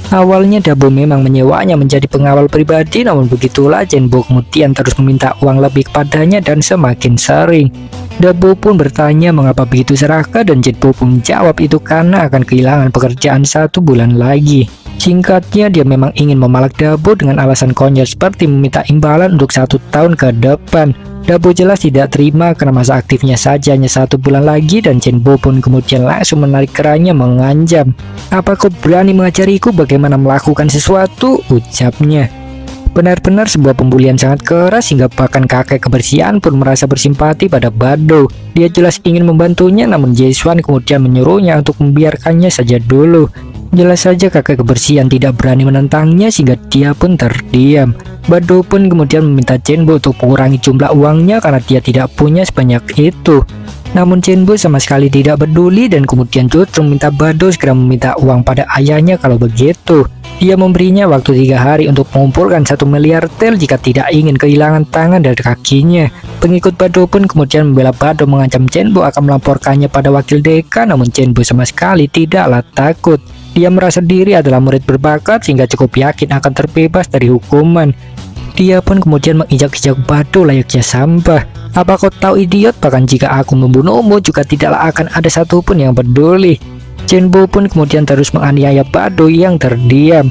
A: Awalnya Dabu memang menyewanya menjadi pengawal pribadi, namun begitulah Chenbo kemudian terus meminta uang lebih kepadanya dan semakin sering. Dabu pun bertanya mengapa begitu serakah, dan Chenbo pun menjawab itu karena akan kehilangan pekerjaan 1 bulan lagi. Singkatnya, dia memang ingin memalak Dabu dengan alasan konyol seperti meminta imbalan untuk 1 tahun ke depan. Dabu jelas tidak terima karena masa aktifnya saja hanya 1 bulan lagi, dan Chenbo pun kemudian langsung menarik kerahnya mengancam. "Apa kau berani mengajariku bagaimana melakukan sesuatu?" ucapnya. Benar-benar sebuah pembulian sangat keras hingga bahkan kakek kebersihan pun merasa bersimpati pada Bado. Dia jelas ingin membantunya, namun Jae-swan kemudian menyuruhnya untuk membiarkannya saja dulu. Jelas saja kakek kebersihan tidak berani menentangnya sehingga dia pun terdiam. Bado pun kemudian meminta Chenbo untuk mengurangi jumlah uangnya karena dia tidak punya sebanyak itu. Namun Chenbo sama sekali tidak peduli dan kemudian justru meminta Bado segera meminta uang pada ayahnya. Kalau begitu, dia memberinya waktu 3 hari untuk mengumpulkan 1 miliar tel jika tidak ingin kehilangan tangan dari kakinya. Pengikut Bado pun kemudian membela Bado, mengancam Chenbo akan melaporkannya pada wakil dekan, namun Chenbo sama sekali tidaklah takut. Dia merasa diri adalah murid berbakat sehingga cukup yakin akan terbebas dari hukuman. Dia pun kemudian menginjak-injak Bado layaknya sampah. "Apa kau tahu idiot, bahkan jika aku membunuhmu juga tidaklah akan ada satupun yang peduli." Chenbo pun kemudian terus menganiaya Bado yang terdiam.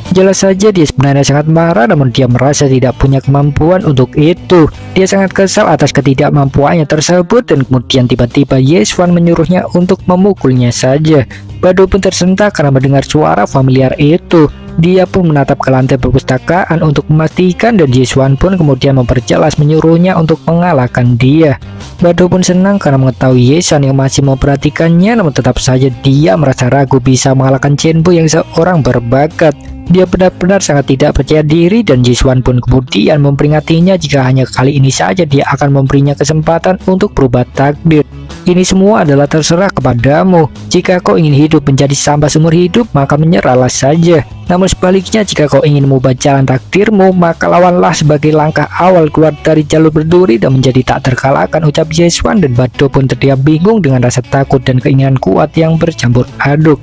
A: Jelas saja dia sebenarnya sangat marah, namun dia merasa tidak punya kemampuan untuk itu. Dia sangat kesal atas ketidakmampuannya tersebut, dan kemudian tiba-tiba Jae-swan menyuruhnya untuk memukulnya saja. Bado pun tersentak karena mendengar suara familiar itu. Dia pun menatap ke lantai perpustakaan untuk memastikan, dan Jae-swan pun kemudian memperjelas menyuruhnya untuk mengalahkan dia. Bado pun senang karena mengetahui Jae-swan yang masih memperhatikannya, namun tetap saja dia merasa ragu bisa mengalahkan Chenbo yang seorang berbakat. Dia benar-benar sangat tidak percaya diri, dan Jae-swan pun kemudian memperingatinya jika hanya kali ini saja dia akan memberinya kesempatan untuk berubah takdir. "Ini semua adalah terserah kepadamu. Jika kau ingin hidup menjadi sampah seumur hidup, maka menyerahlah saja. Namun sebaliknya, jika kau ingin mengubah jalan takdirmu, maka lawanlah sebagai langkah awal keluar dari jalur berduri dan menjadi tak terkalahkan," ucap Jae-swan, dan Bado pun terdiam bingung dengan rasa takut dan keinginan kuat yang bercampur aduk.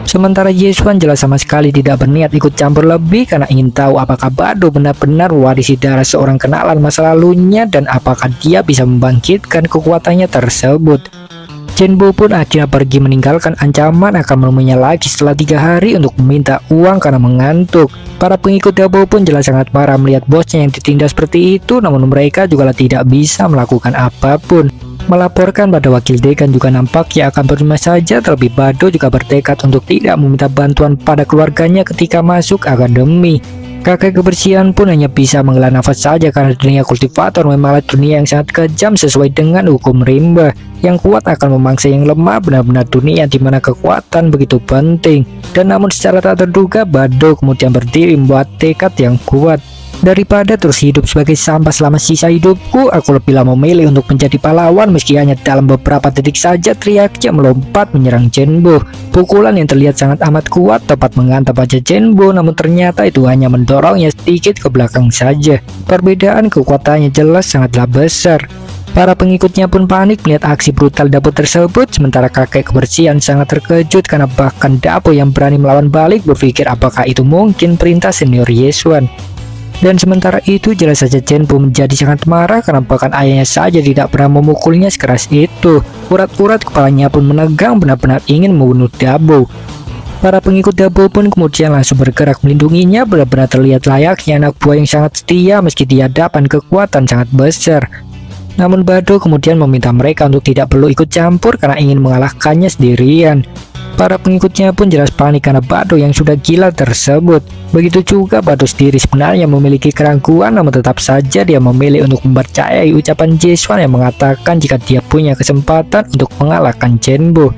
A: Sementara Jae-swan jelas sama sekali tidak berniat ikut campur lebih karena ingin tahu apakah Bado benar-benar mewarisi darah seorang kenalan masa lalunya dan apakah dia bisa membangkitkan kekuatannya tersebut. Chenbo pun akhirnya pergi meninggalkan ancaman akan menemuinya lagi setelah 3 hari untuk meminta uang karena mengantuk. Para pengikut Dabu pun jelas sangat marah melihat bosnya yang ditindas seperti itu, namun mereka juga tidak bisa melakukan apapun. Melaporkan pada wakil dekan juga nampaknya akan percuma saja, terlebih Bado juga bertekad untuk tidak meminta bantuan pada keluarganya ketika masuk akademi. Kakek kebersihan pun hanya bisa menghela nafas saja karena dunia kultivator memanglah dunia yang sangat kejam sesuai dengan hukum rimba. Yang kuat akan memangsa yang lemah, benar-benar dunia di mana kekuatan begitu penting. Dan namun secara tak terduga Bado kemudian berdiri membuat tekad yang kuat. "Daripada terus hidup sebagai sampah selama sisa hidupku, aku lebih lama memilih untuk menjadi pahlawan." Meski hanya dalam beberapa detik saja, teriaknya melompat menyerang Chenbo. Pukulan yang terlihat sangat amat kuat tepat menghantam wajah Chenbo, namun ternyata itu hanya mendorongnya sedikit ke belakang saja. Perbedaan kekuatannya jelas sangatlah besar. Para pengikutnya pun panik melihat aksi brutal Dabu tersebut, sementara kakek kebersihan sangat terkejut karena bahkan Dabu yang berani melawan balik berpikir apakah itu mungkin perintah senior Jae-swan. Dan sementara itu jelas saja Chenbo menjadi sangat marah karena bahkan ayahnya saja tidak pernah memukulnya sekeras itu. Urat-urat kepalanya pun menegang, benar-benar ingin membunuh Dabu. Para pengikut Dabu pun kemudian langsung bergerak melindunginya, benar-benar terlihat layaknya anak buah yang sangat setia meski di hadapan kekuatan sangat besar. Namun Bado kemudian meminta mereka untuk tidak perlu ikut campur karena ingin mengalahkannya sendirian. Para pengikutnya pun jelas panik karena Bado yang sudah gila tersebut. Begitu juga Bado sendiri sebenarnya memiliki keraguan, namun tetap saja dia memilih untuk mempercayai ucapan Jae-swan yang mengatakan jika dia punya kesempatan untuk mengalahkan Chenbo.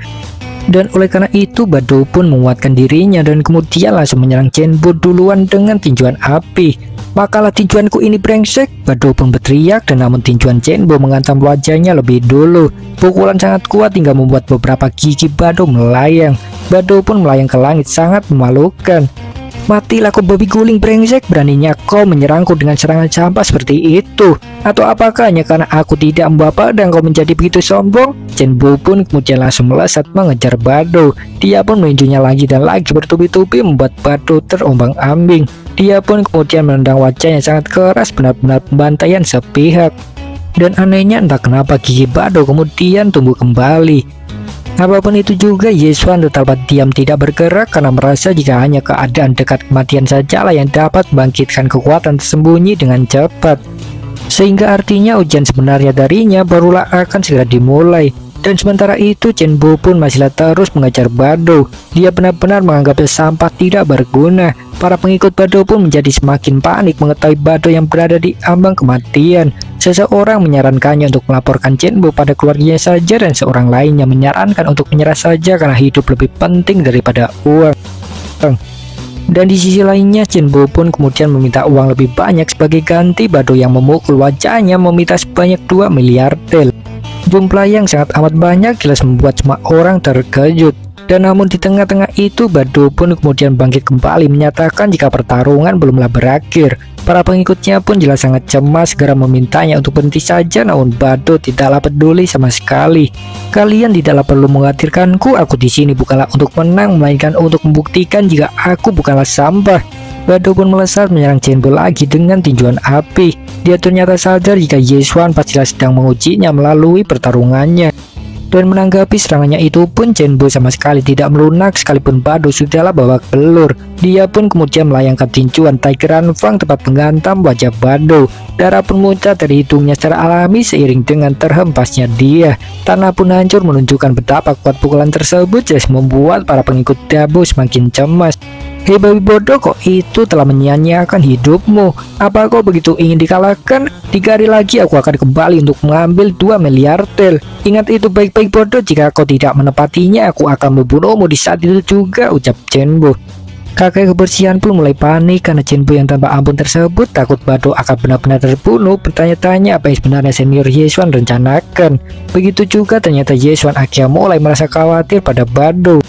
A: Dan oleh karena itu Bado pun menguatkan dirinya dan kemudian langsung menyerang Cenbo duluan dengan tinjuan api. Makalah tinjuanku ini brengsek, Bado pun berteriak, dan namun tinjuan Cenbo menghantam wajahnya lebih dulu. Pukulan sangat kuat hingga membuat beberapa gigi Bado melayang. Bado pun melayang ke langit sangat memalukan. Matilah kau babi guling brengsek, beraninya kau menyerangku dengan serangan sampah seperti itu. Atau apakah hanya karena aku tidak membawa pedang kau menjadi begitu sombong? Cenbo pun kemudian langsung melesat mengejar Bado. Dia pun meninjunya lagi dan lagi bertubi-tubi membuat Bado terombang-ambing. Dia pun kemudian menendang wajahnya sangat keras, benar-benar pembantaian sepihak. Dan anehnya entah kenapa gigi Bado kemudian tumbuh kembali. Apapun itu juga, Yeswan tetap diam tidak bergerak karena merasa jika hanya keadaan dekat kematian sajalah yang dapat membangkitkan kekuatan tersembunyi dengan cepat. Sehingga artinya ujian sebenarnya darinya barulah akan segera dimulai. Dan sementara itu Cenbo pun masihlah terus mengejar Bado. Dia benar-benar menganggapnya sampah tidak berguna. Para pengikut Bado pun menjadi semakin panik mengetahui Bado yang berada di ambang kematian. Seseorang menyarankannya untuk melaporkan Cenbo pada keluarganya saja, dan seorang lainnya menyarankan untuk menyerah saja karena hidup lebih penting daripada uang. Dan di sisi lainnya Cenbo pun kemudian meminta uang lebih banyak sebagai ganti Bado yang memukul wajahnya, meminta sebanyak 2 miliar tel. Jumlah yang sangat amat banyak jelas membuat semua orang terkejut. Dan namun di tengah-tengah itu Bado pun kemudian bangkit kembali menyatakan jika pertarungan belumlah berakhir. Para pengikutnya pun jelas sangat cemas, segera memintanya untuk berhenti saja, namun Bado tidaklah peduli sama sekali. Kalian tidaklah perlu mengkhawatirkanku, aku di sini bukanlah untuk menang melainkan untuk membuktikan jika aku bukanlah sampah. Bado pun melesat menyerang Cenbo lagi dengan tinjuan api. Dia ternyata sadar jika Yeswan pastilah sedang mengujinya melalui pertarungannya. Dan menanggapi serangannya itu pun Cenbo sama sekali tidak melunak sekalipun Bado sudahlah babak belur. Dia pun kemudian melayangkan tinjuan Tiger Fang tepat menghantam wajah Bado. Darah pun muncrat dari hidungnya secara alami seiring dengan terhempasnya dia. Tanah pun hancur menunjukkan betapa kuat pukulan tersebut, jelas membuat para pengikut Dabo semakin cemas. Hei babi bodoh, kok itu telah menyia-nyiakan hidupmu? Apa kau begitu ingin dikalahkan? 3 hari lagi aku akan kembali untuk mengambil 2 miliar tel. Ingat itu baik-baik bodoh, jika kau tidak menepatinya aku akan membunuhmu di saat itu juga, ucap Cenbo. Kakek kebersihan pun mulai panik karena Cenbo yang tanpa ampun tersebut takut Bado akan benar-benar terbunuh. Bertanya-tanya apa yang sebenarnya senior Yeswan rencanakan. Begitu juga ternyata Yeswan akhirnya mulai merasa khawatir pada Bado.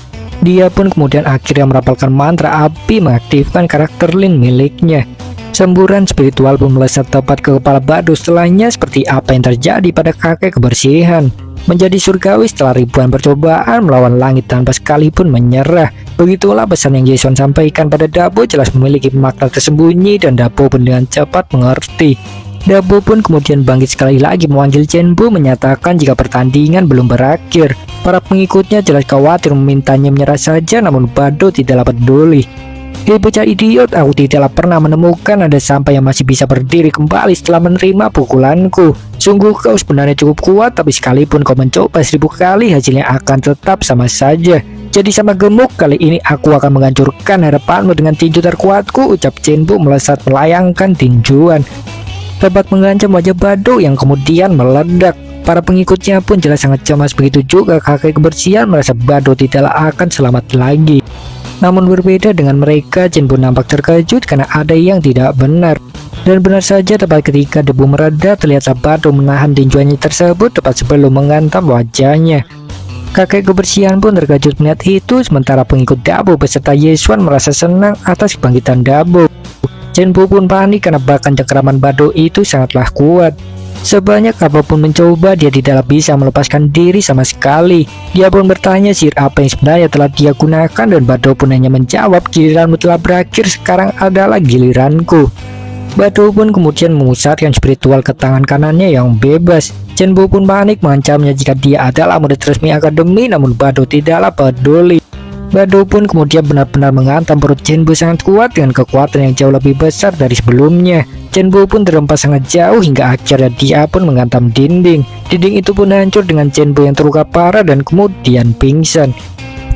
A: Dia pun kemudian akhirnya merapalkan mantra api mengaktifkan karakter Lin miliknya. Semburan spiritual pun melesat tepat ke kepala Bado. Setelahnya seperti apa yang terjadi pada kakek kebersihan. Menjadi surgawi setelah ribuan percobaan melawan langit tanpa sekalipun menyerah. Begitulah pesan yang Yeswan sampaikan pada Dabo jelas memiliki makna tersembunyi, dan Dabo pun dengan cepat mengerti. Dabo pun kemudian bangkit sekali lagi memanggil Cenbo, menyatakan jika pertandingan belum berakhir. Para pengikutnya jelas khawatir memintanya menyerah saja, namun Bado tidaklah peduli. Hei bocah idiot, aku tidaklah pernah menemukan ada sampah yang masih bisa berdiri kembali setelah menerima pukulanku. Sungguh kau sebenarnya cukup kuat, tapi sekalipun kau mencoba 1000 kali hasilnya akan tetap sama saja. Jadi sama gemuk, kali ini aku akan menghancurkan harapanmu dengan tinju terkuatku, ucap Cenbo melesat melayangkan tinjuan. Tepat mengancam wajah Bado yang kemudian meledak. Para pengikutnya pun jelas sangat cemas, begitu juga kakek kebersihan merasa Bado tidaklah akan selamat lagi. Namun berbeda dengan mereka, Cenbo nampak terkejut karena ada yang tidak benar. Dan benar saja tepat ketika debu mereda terlihatlah Bado menahan tinjuannya tersebut tepat sebelum menghantam wajahnya. Kakek kebersihan pun terkejut melihat itu, sementara pengikut Dabo beserta Yeswan merasa senang atas kebangkitan Dabo. Cenbo pun panik karena bahkan cengkeraman Bado itu sangatlah kuat. Sebanyak apapun mencoba, dia tidaklah bisa melepaskan diri sama sekali. Dia pun bertanya sihir apa yang sebenarnya telah dia gunakan, dan Bado pun hanya menjawab, giliranmu telah berakhir, sekarang adalah giliranku. Bado pun kemudian memusatkan spiritual ke tangan kanannya yang bebas. Cenbo pun panik mengancamnya jika dia adalah murid resmi akademi, namun Bado tidaklah peduli. Bado pun kemudian benar-benar menghantam perut Cenbo sangat kuat dengan kekuatan yang jauh lebih besar dari sebelumnya. Cenbo pun terhempas sangat jauh hingga akhirnya dia pun menghantam dinding. Dinding itu pun hancur dengan Cenbo yang terluka parah dan kemudian pingsan.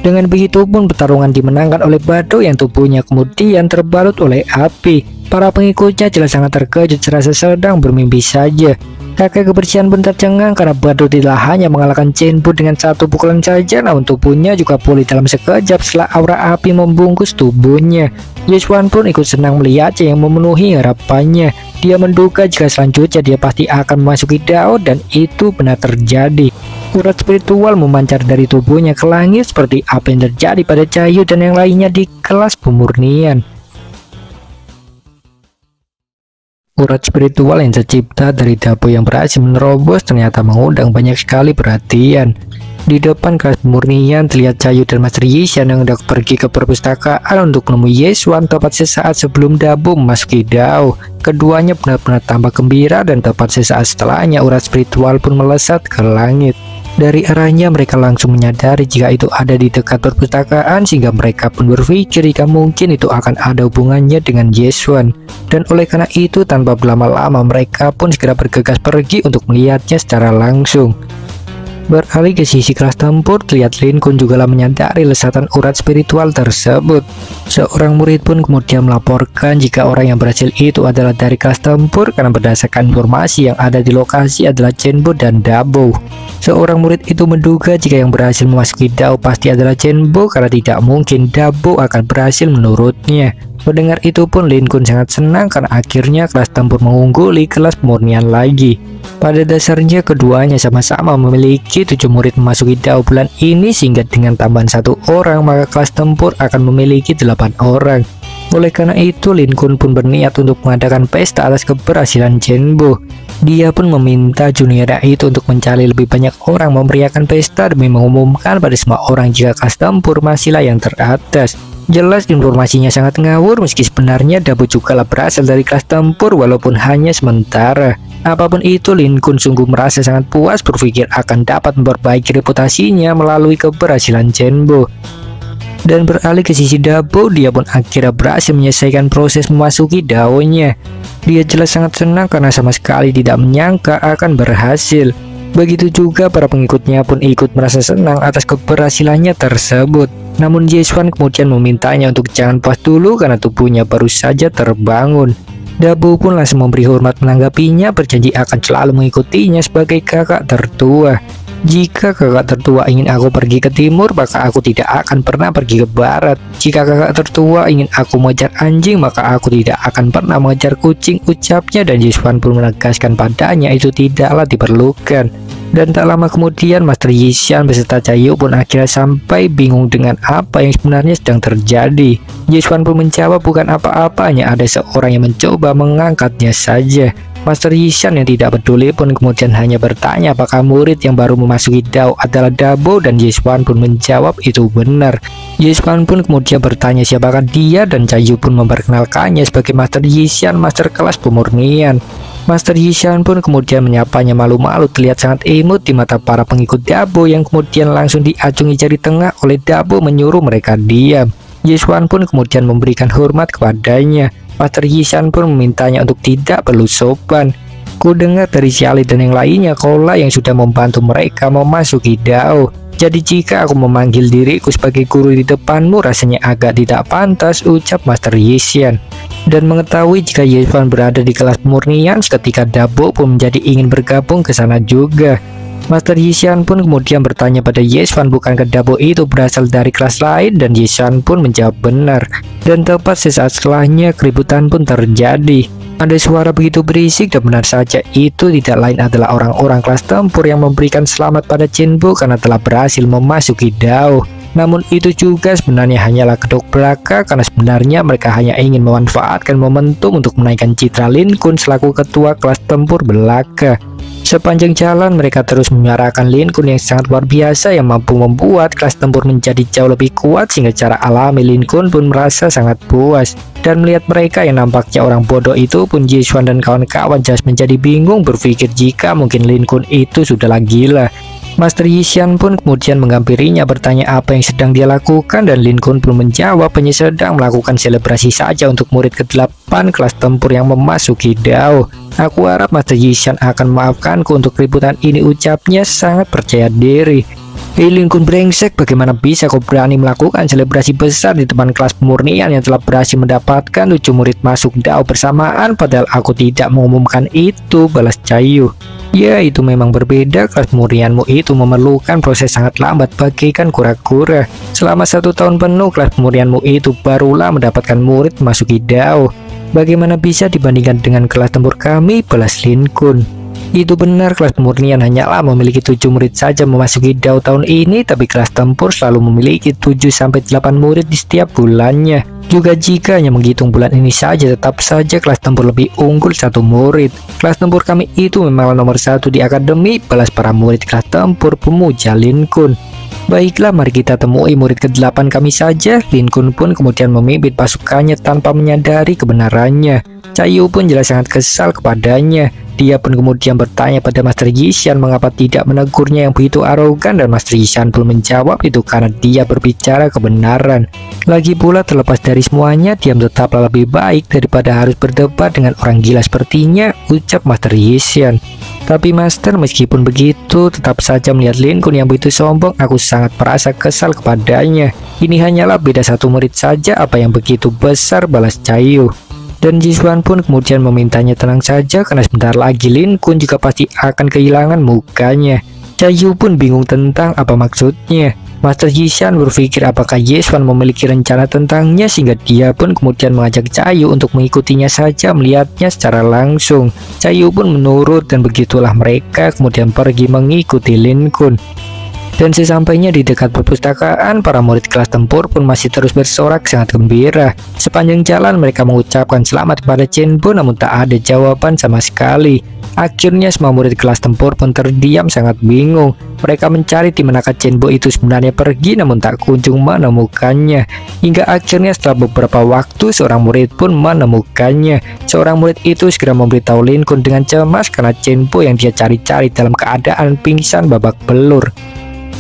A: Dengan begitu pun pertarungan dimenangkan oleh Bado yang tubuhnya kemudian terbalut oleh api. Para pengikutnya jelas sangat terkejut serasa sedang bermimpi saja. Kakek kebersihan pun tercengang karena Badrul tidak hanya mengalahkan Cenbo dengan satu pukulan saja, namun tubuhnya juga pulih dalam sekejap setelah aura api membungkus tubuhnya. Yeswan pun ikut senang melihatnya yang memenuhi harapannya. Dia menduga jika selanjutnya dia pasti akan memasuki Dao, dan itu benar terjadi. Urat spiritual memancar dari tubuhnya ke langit seperti apa yang terjadi pada Cahayu dan yang lainnya di kelas pemurnian. Urat spiritual yang tercipta dari Dabo yang berhasil menerobos ternyata mengundang banyak sekali perhatian. Di depan kelas pemurnian terlihat Cahayu dan Master Yishan yang hendak pergi ke perpustakaan untuk menemui Yeswan tepat sesaat sebelum Dabo memasuki Dao. Keduanya benar-benar tampak gembira dan tepat sesaat setelahnya urat spiritual pun melesat ke langit. Dari arahnya mereka langsung menyadari jika itu ada di dekat perpustakaan, sehingga mereka pun berpikir jika mungkin itu akan ada hubungannya dengan Yeswan. Dan oleh karena itu tanpa berlama-lama mereka pun segera bergegas pergi untuk melihatnya secara langsung. Beralih ke sisi kelas tempur, terlihat Lin Kun juga menyadari lesatan urat spiritual tersebut. Seorang murid pun kemudian melaporkan jika orang yang berhasil itu adalah dari kelas tempur karena berdasarkan informasi yang ada di lokasi adalah Cenbo dan Dabo. Seorang murid itu menduga jika yang berhasil memasuki Dao pasti adalah Cenbo karena tidak mungkin Dabo akan berhasil menurutnya. Mendengar itu pun Lin Kun sangat senang karena akhirnya kelas tempur mengungguli kelas pemurnian lagi. Pada dasarnya keduanya sama-sama memiliki 7 murid memasuki Dao bulan ini, sehingga dengan tambahan 1 orang maka kelas tempur akan memiliki 8 orang. Oleh karena itu Lin Kun pun berniat untuk mengadakan pesta atas keberhasilan Cenbo. Dia pun meminta juniornya itu untuk mencari lebih banyak orang memeriahkan pesta demi mengumumkan pada semua orang jika kelas tempur masihlah yang teratas. Jelas informasinya sangat ngawur, meski sebenarnya Dabo juga berasal dari kelas tempur walaupun hanya sementara. Apapun itu, Lin Kun sungguh merasa sangat puas berpikir akan dapat memperbaiki reputasinya melalui keberhasilan Cenbo. Dan beralih ke sisi Dabo, dia pun akhirnya berhasil menyelesaikan proses memasuki Dao-nya. Dia jelas sangat senang karena sama sekali tidak menyangka akan berhasil. Begitu juga para pengikutnya pun ikut merasa senang atas keberhasilannya tersebut. Namun Yeswan kemudian memintanya untuk jangan puas dulu karena tubuhnya baru saja terbangun. Dabo pun langsung memberi hormat menanggapinya, berjanji akan selalu mengikutinya sebagai kakak tertua. Jika kakak tertua ingin aku pergi ke timur, maka aku tidak akan pernah pergi ke barat. Jika kakak tertua ingin aku mengejar anjing, maka aku tidak akan pernah mengejar kucing, ucapnya, dan Yeswan pun menegaskan padanya itu tidaklah diperlukan. Dan tak lama kemudian Master Yishan beserta Cahayu pun akhirnya sampai bingung dengan apa yang sebenarnya sedang terjadi. Yeswan pun menjawab bukan apa-apa, hanya ada seorang yang mencoba mengangkatnya saja. Master Yishan yang tidak peduli pun kemudian hanya bertanya apakah murid yang baru memasuki Dao adalah Dabo, dan Yeswan pun menjawab itu benar. Yeswan pun kemudian bertanya siapakah dia, dan Cahayu pun memperkenalkannya sebagai Master Yishan, master kelas pemurnian. Master Yishan pun kemudian menyapanya malu-malu, terlihat sangat imut di mata para pengikut Dabo yang kemudian langsung diacungi jari tengah oleh Dabo menyuruh mereka diam. Yeswan pun kemudian memberikan hormat kepadanya. Master Yishan pun memintanya untuk tidak perlu sopan. Ku dengar dari Xiali dan yang lainnya kaulah yang sudah membantu mereka memasuki Dao. Jadi jika aku memanggil diriku sebagai guru di depanmu rasanya agak tidak pantas, ucap Master Yishan. Dan mengetahui jika Yeswan berada di kelas pemurnian, seketika Dabo pun menjadi ingin bergabung ke sana juga. Master Yishan pun kemudian bertanya pada Yeswan bukankah Dabo itu berasal dari kelas lain, dan Yeswan pun menjawab benar. Dan tepat sesaat setelahnya keributan pun terjadi. Ada suara begitu berisik dan benar saja itu tidak lain adalah orang-orang kelas tempur yang memberikan selamat pada Cenbo karena telah berhasil memasuki Dao. Namun itu juga sebenarnya hanyalah kedok belaka karena sebenarnya mereka hanya ingin memanfaatkan momentum untuk menaikkan citra Lin Kun selaku ketua kelas tempur belaka. Sepanjang jalan mereka terus menyuarakan Lin Kun yang sangat luar biasa yang mampu membuat kelas tempur menjadi jauh lebih kuat, sehingga cara alami Lin Kun pun merasa sangat puas. Dan melihat mereka yang nampaknya orang bodoh itu pun Yeswan dan kawan-kawan jelas menjadi bingung berpikir jika mungkin Lin Kun itu sudahlah gila. Master Yishan pun kemudian menghampirinya bertanya apa yang sedang dia lakukan, dan Lin Kun pun menjawab hanya sedang melakukan selebrasi saja untuk murid ke-8 kelas tempur yang memasuki Dao. Aku harap Master Yishan akan memaafkanku untuk keributan ini, ucapnya sangat percaya diri. Hei Lin Kun brengsek, bagaimana bisa kau berani melakukan selebrasi besar di depan kelas pemurnian yang telah berhasil mendapatkan 7 murid masuk DAO bersamaan, padahal aku tidak mengumumkan itu, balas Cahayu. Ya, itu memang berbeda, kelas pemurnianmu itu memerlukan proses sangat lambat bagaikan kura-kura. Selama 1 tahun penuh, kelas pemurnianmu itu barulah mendapatkan murid memasuki DAO. Bagaimana bisa dibandingkan dengan kelas tempur kami, balas Lin Kun. Itu benar, kelas pemurnian hanyalah memiliki 7 murid saja memasuki DAO tahun ini, tapi kelas tempur selalu memiliki 7-8 murid di setiap bulannya. Juga jika hanya menghitung bulan ini saja, tetap saja kelas tempur lebih unggul 1 murid. Kelas tempur kami itu memang nomor 1 di akademi, balas para murid kelas tempur pemuja Lin Kun. Baiklah, mari kita temui murid ke-8 kami saja. Lin Kun pun kemudian memimpin pasukannya tanpa menyadari kebenarannya. Cahayu pun jelas sangat kesal kepadanya. Dia pun kemudian bertanya pada Master Yishan mengapa tidak menegurnya yang begitu arogan, dan Master Yishan pun menjawab itu karena dia berbicara kebenaran. Lagi pula terlepas dari semuanya, diam tetaplah lebih baik daripada harus berdebat dengan orang gila sepertinya, ucap Master Yishan. Tapi Master, meskipun begitu, tetap saja melihat Lin Kun yang begitu sombong, aku sangat merasa kesal kepadanya. Ini hanyalah beda 1 murid saja, apa yang begitu besar, balas Cahayu. Dan Jiswan pun kemudian memintanya tenang saja karena sebentar lagi Lin Kun juga pasti akan kehilangan mukanya. Cahayu pun bingung tentang apa maksudnya. Master Yishan berpikir apakah Jiswan memiliki rencana tentangnya, sehingga dia pun kemudian mengajak Cahayu untuk mengikutinya saja melihatnya secara langsung. Cahayu pun menurut dan begitulah mereka kemudian pergi mengikuti Lin Kun. Dan sesampainya di dekat perpustakaan, para murid kelas tempur pun masih terus bersorak sangat gembira. Sepanjang jalan mereka mengucapkan selamat kepada Chenbo, namun tak ada jawaban sama sekali. Akhirnya semua murid kelas tempur pun terdiam sangat bingung. Mereka mencari di manakah Chenbo itu sebenarnya pergi, namun tak kunjung menemukannya. Hingga akhirnya setelah beberapa waktu, seorang murid pun menemukannya. Seorang murid itu segera memberitahu Lin Kun dengan cemas karena Chenbo yang dia cari-cari dalam keadaan pingsan babak belur.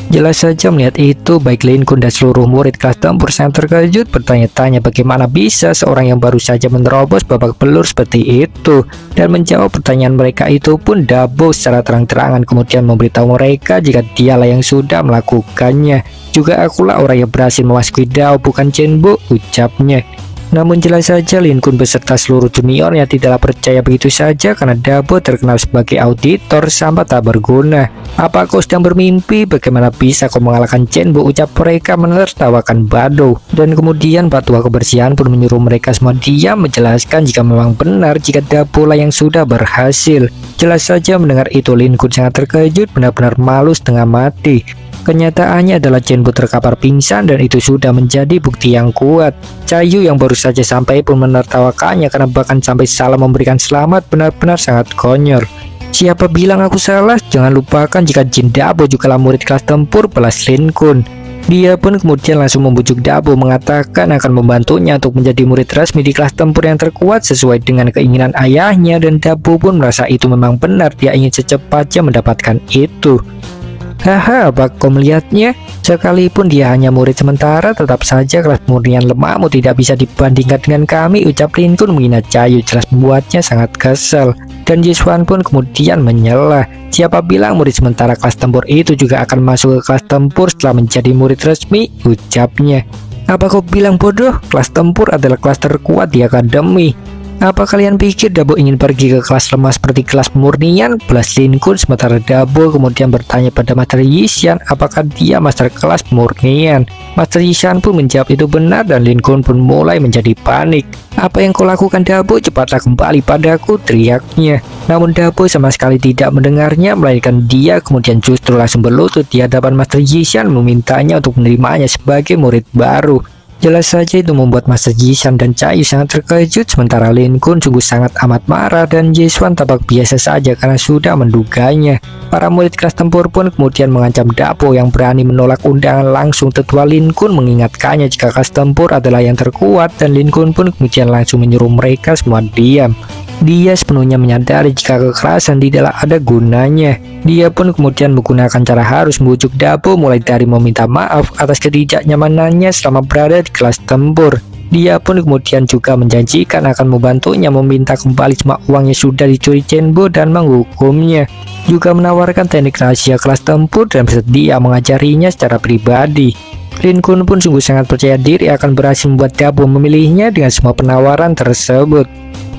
A: Jelas saja melihat itu, baik Lin Kun dan seluruh murid kelas tempur sangat terkejut, bertanya-tanya bagaimana bisa seorang yang baru saja menerobos babak belur seperti itu. Dan menjawab pertanyaan mereka itu pun Dabo secara terang-terangan kemudian memberitahu mereka jika dialah yang sudah melakukannya. Juga akulah orang yang berhasil memasuki DAO, bukan Chenbo, ucapnya. Namun jelas saja Lin Kun beserta seluruh juniornya tidaklah percaya begitu saja karena Dabo terkenal sebagai auditor sampah tak berguna. Apa kau sedang bermimpi? Bagaimana bisa kau mengalahkan Chenbo, ucap mereka menertawakan Bado. Dan kemudian Patua kebersihan pun menyuruh mereka semua diam menjelaskan jika memang benar jika Dabo lah yang sudah berhasil. Jelas saja mendengar itu Lin Kun sangat terkejut, benar-benar malu setengah mati. Kenyataannya adalah Chenbo terkapar pingsan dan itu sudah menjadi bukti yang kuat. Cahayu yang baru saja sampai pun menertawakannya karena bahkan sampai salah memberikan selamat, benar-benar sangat konyol. Siapa bilang aku salah? Jangan lupakan jika Jin Dabo juga murid kelas tempur, balas Lin Kun. Dia pun kemudian langsung membujuk Dabo mengatakan akan membantunya untuk menjadi murid resmi di kelas tempur yang terkuat sesuai dengan keinginan ayahnya, dan Dabo pun merasa itu memang benar, dia ingin secepatnya mendapatkan itu. Haha, apa kau melihatnya? Sekalipun dia hanya murid sementara, tetap saja kelas pemurnian lemahmu tidak bisa dibandingkan dengan kami, ucap Lin Kun menghina Cahayu, jelas membuatnya sangat kesal. Dan Jiswan pun kemudian menyela. Siapa bilang murid sementara kelas tempur itu juga akan masuk ke kelas tempur setelah menjadi murid resmi, ucapnya. Apa kau bilang bodoh? Kelas tempur adalah kelas terkuat di akademi. Apa kalian pikir Dabo ingin pergi ke kelas lemah seperti kelas pemurnian? Balas Lin Kun, sementara Dabo kemudian bertanya pada Master Yishan apakah dia master kelas pemurnian. Master Yishan pun menjawab itu benar dan Lin Kun pun mulai menjadi panik. Apa yang kau lakukan Dabo? Cepatlah kembali padaku, teriaknya. Namun Dabo sama sekali tidak mendengarnya, melainkan dia kemudian justru langsung berlutut di hadapan Master Yishan memintanya untuk menerimanya sebagai murid baru. Jelas saja itu membuat Master Yishan dan Cahayu sangat terkejut, sementara Lin Kun sungguh sangat amat marah dan Jiswan tampak biasa saja karena sudah menduganya. Para murid kelas tempur pun kemudian mengancam Dabo yang berani menolak undangan langsung. Tetua Lin Kun mengingatkannya jika kelas tempur adalah yang terkuat, dan Lin Kun pun kemudian langsung menyuruh mereka semua diam. Dia sepenuhnya menyadari jika kekerasan tidaklah ada gunanya. Dia pun kemudian menggunakan cara harus membujuk Dabo, mulai dari meminta maaf atas ketidaknyamanannya selama berada di kelas tempur. Dia pun kemudian juga menjanjikan akan membantunya meminta kembali semua uang yang sudah dicuri Cenbo dan menghukumnya. Juga menawarkan teknik rahasia kelas tempur dan bersedia mengajarinya secara pribadi. Lin Kun pun sungguh sangat percaya diri akan berhasil membuat Dabo memilihnya dengan semua penawaran tersebut.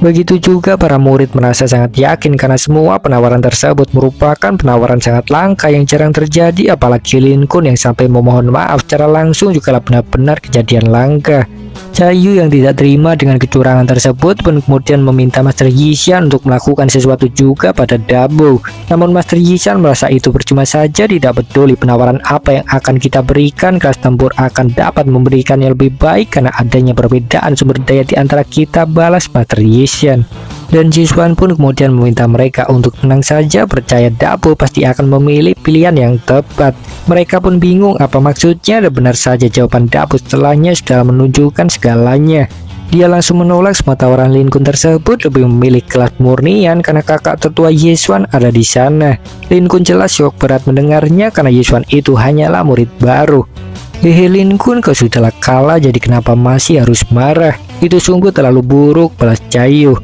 A: Begitu juga para murid merasa sangat yakin karena semua penawaran tersebut merupakan penawaran sangat langka yang jarang terjadi, apalagi Lin Kun yang sampai memohon maaf secara langsung juga benar-benar kejadian langka. Cahayu yang tidak terima dengan kecurangan tersebut pun kemudian meminta Master Yishan untuk melakukan sesuatu juga pada Dabo. Namun Master Yishan merasa itu percuma saja, tidak peduli penawaran apa yang akan kita berikan, kelas tempur akan dapat memberikan yang lebih baik karena adanya perbedaan sumber daya di antara kita, balas Master Yishan. Dan Jiswan pun kemudian meminta mereka untuk tenang saja, percaya Dabo pasti akan memilih pilihan yang tepat. Mereka pun bingung apa maksudnya, dan benar saja jawaban Dabo setelahnya sudah menunjukkan segalanya. Dia langsung menolak semua tawaran Lin Kun tersebut, lebih memilih kelas murnian karena kakak tertua Yeswan ada di sana. Lin Kun jelas syok berat mendengarnya karena Yeswan itu hanyalah murid baru. Hehe Lin Kun, kau sudahlah kalah, jadi kenapa masih harus marah? Itu sungguh terlalu buruk, balas Cahayu.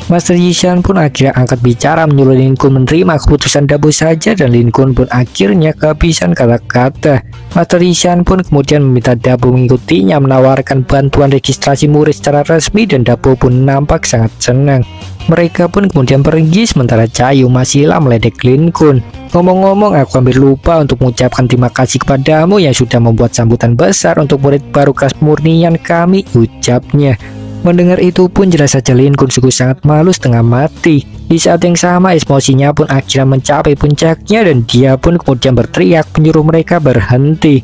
A: Master Yishan pun akhirnya angkat bicara menyuruh Lin Kun menerima keputusan Dabo saja, dan Lin Kun pun akhirnya kehabisan kata-kata. Master Yishan pun kemudian meminta Dabo mengikutinya, menawarkan bantuan registrasi murid secara resmi, dan Dabo pun nampak sangat senang. Mereka pun kemudian pergi sementara Cahayu masihlah meledek Lin Kun. Ngomong-ngomong, aku hampir lupa untuk mengucapkan terima kasih kepadamu yang sudah membuat sambutan besar untuk murid baru kelas murnian kami, ucapnya. Mendengar itu pun jelas saja Lin Kun sungguh sangat malu setengah mati. Di saat yang sama emosinya pun akhirnya mencapai puncaknya, dan dia pun kemudian berteriak menyuruh mereka berhenti.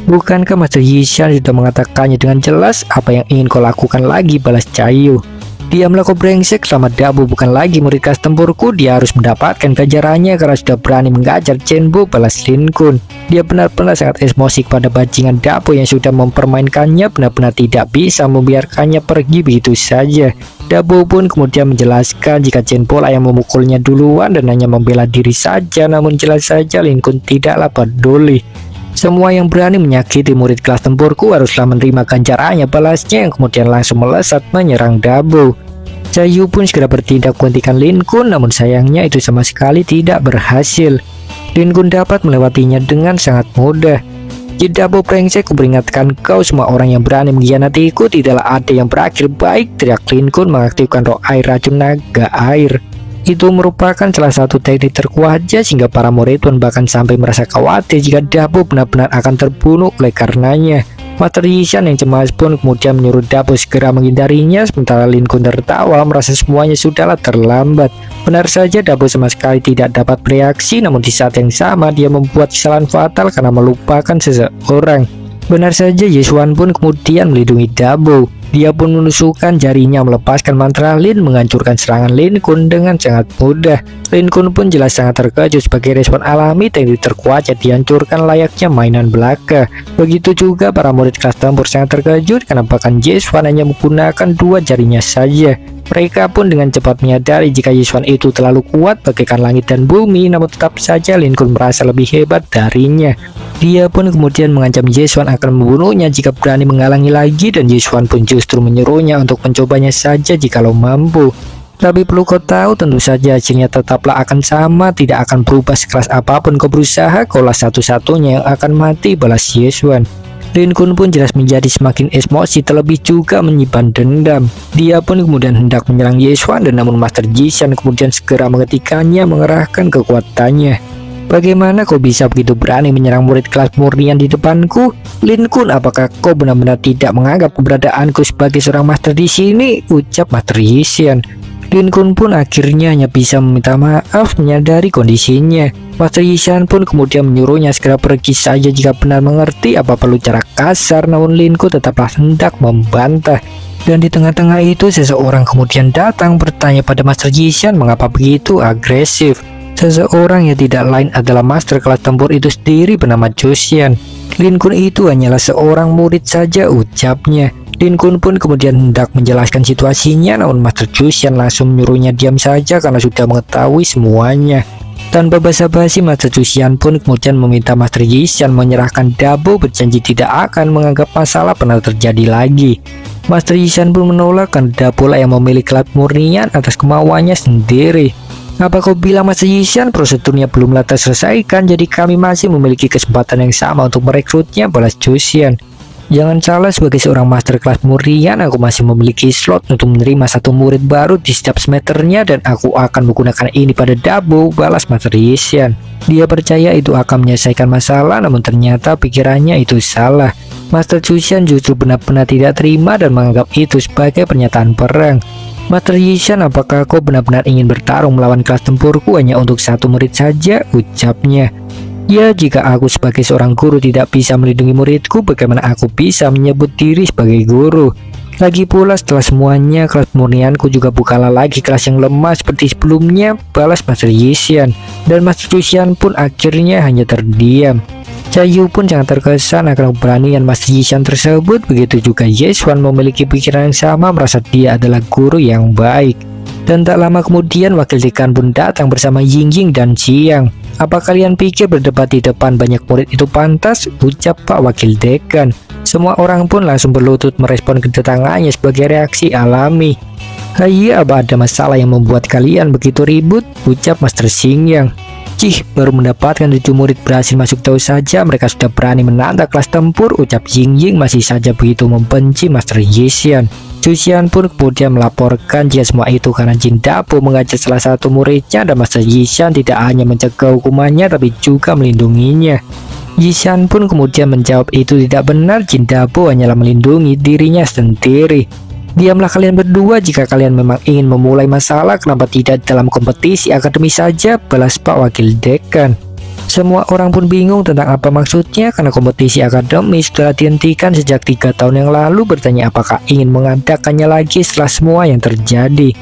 A: Bukankah Master Yishan sudah mengatakannya dengan jelas? Apa yang ingin kau lakukan lagi, balas Cahayu. Diamlah kau brengsek, selama Dabo bukan lagi murid kelas tempurku, dia harus mendapatkan ganjarannya karena sudah berani mengajar Cenbo, balas Lin Kun. Dia benar-benar sangat emosi kepada bajingan Dabo yang sudah mempermainkannya, benar-benar tidak bisa membiarkannya pergi begitu saja. Dabo pun kemudian menjelaskan jika Cenbo lah yang memukulnya duluan dan hanya membela diri saja, namun jelas saja Lin Kun tidaklah peduli. Semua yang berani menyakiti murid kelas tempurku haruslah menerima ganjarannya, balasnya, yang kemudian langsung melesat menyerang Dabo. Cahayu pun segera bertindak menghentikan Lin Kun, namun sayangnya itu sama sekali tidak berhasil. Lin Kun dapat melewatinya dengan sangat mudah. Dabo brengsek, kuperingatkan kau, semua orang yang berani mengkhianatiku tidaklah ada yang berakhir baik, teriak Lin Kun mengaktifkan roh air racun naga air. Itu merupakan salah satu teknik terkuatnya sehingga para murid pun bahkan sampai merasa khawatir jika Dabo benar-benar akan terbunuh oleh karenanya. Master Yishan yang cemas pun kemudian menyuruh Dabo segera menghindarinya, sementara Lin Kun tertawa merasa semuanya sudahlah terlambat. Benar saja Dabo sama sekali tidak dapat bereaksi, namun di saat yang sama dia membuat kesalahan fatal karena melupakan seseorang. Benar saja Yeswan pun kemudian melindungi Dabo. Dia pun menusukkan jarinya melepaskan mantra Lin, menghancurkan serangan Lin Kun dengan sangat mudah. Lin Kun pun jelas sangat terkejut sebagai respon alami teknik terkuatnya dihancurkan layaknya mainan belaka. Begitu juga para murid kelas tempur sangat terkejut karena bahkan Yeswan hanya menggunakan dua jarinya saja. Mereka pun dengan cepat menyadari jika Yeswan itu terlalu kuat bagaikan langit dan bumi, namun tetap saja Lin Kun merasa lebih hebat darinya. Dia pun kemudian mengancam Yeswan akan membunuhnya jika berani menghalangi lagi, dan Yeswan pun justru menyuruhnya untuk mencobanya saja jikalau mampu. Tapi perlu kau tahu, tentu saja hasilnya tetaplah akan sama, tidak akan berubah sekeras apapun kau berusaha, kaulah satu-satunya yang akan mati, balas Yeswan. Lin Kun pun jelas menjadi semakin emosi, terlebih juga menyimpan dendam. Dia pun kemudian hendak menyerang Yeswan, dan namun Master Yishan kemudian segera menghentikannya, mengerahkan kekuatannya. Bagaimana kau bisa begitu berani menyerang murid kelas murnian di depanku? Lin Kun, apakah kau benar-benar tidak menganggap keberadaanku sebagai seorang master di sini? Ucap Master Yishan. Lin Kun pun akhirnya hanya bisa meminta maaf menyadari kondisinya. Master Yishan pun kemudian menyuruhnya segera pergi saja jika benar mengerti apa perlu cara kasar, namun Lin Kun tetaplah hendak membantah. Dan di tengah-tengah itu seseorang kemudian datang bertanya pada Master Yishan mengapa begitu agresif. Seseorang yang tidak lain adalah master kelas tempur itu sendiri bernama Josian. Lin Kun itu hanyalah seorang murid saja, ucapnya. Lin Kun pun kemudian hendak menjelaskan situasinya, namun Master Josian langsung menyuruhnya diam saja karena sudah mengetahui semuanya. Tanpa basa-basi, Master Josian pun kemudian meminta Master Yishan menyerahkan Dabo, berjanji tidak akan menganggap masalah pernah terjadi lagi. Master Yi pun menolak karena dia pula yang memilih klub murnian atas kemauannya sendiri. Apa kau bilang Master Yi, prosedurnya belumlah terselesaikan, jadi kami masih memiliki kesempatan yang sama untuk merekrutnya, balas Cusian. Jangan salah, sebagai seorang master kelas murnian, aku masih memiliki slot untuk menerima satu murid baru di setiap semesternya dan aku akan menggunakan ini pada Dabo, balas Master Yi. Dia percaya itu akan menyelesaikan masalah, namun ternyata pikirannya itu salah. Master Cusian justru benar-benar tidak terima dan menganggap itu sebagai pernyataan perang. Master Yi, apakah kau benar-benar ingin bertarung melawan kelas tempurku hanya untuk satu murid saja? Ucapnya. Ya, jika aku sebagai seorang guru tidak bisa melindungi muridku, bagaimana aku bisa menyebut diri sebagai guru? Lagi pula setelah semuanya, kelas murnianku juga bukanlah lagi kelas yang lemah seperti sebelumnya, balas Master Yi. Dan Master Cusian pun akhirnya hanya terdiam. Caillou pun sangat terkesan akan keberanian Master Yi tersebut. Begitu juga Yesuan memiliki pikiran yang sama, merasa dia adalah guru yang baik. Dan tak lama kemudian wakil dekan pun datang bersama Ying dan Xiang. Apa kalian pikir berdebat di depan banyak murid itu pantas? Ucap Pak Wakil Dekan. Semua orang pun langsung berlutut merespon kedatangannya sebagai reaksi alami. Hai, apa ada masalah yang membuat kalian begitu ribut? Ucap Master Xingyang. Cih, baru mendapatkan 7 murid berhasil masuk, tahu saja mereka sudah berani menantang kelas tempur. Ucap Ying masih saja begitu membenci Master Yi. Cusian pun kemudian melaporkan jika semua itu karena Jin Dabo mengajar salah satu muridnya dan Master Yi tidak hanya mencegah hukumannya tapi juga melindunginya. Yi pun kemudian menjawab itu tidak benar, Jin Dabo hanyalah melindungi dirinya sendiri. Diamlah kalian berdua, jika kalian memang ingin memulai masalah, kenapa tidak dalam kompetisi akademi saja, balas Pak Wakil Dekan. Semua orang pun bingung tentang apa maksudnya karena kompetisi akademi sudah dihentikan sejak 3 tahun yang lalu. Bertanya apakah ingin mengadakannya lagi setelah semua yang terjadi.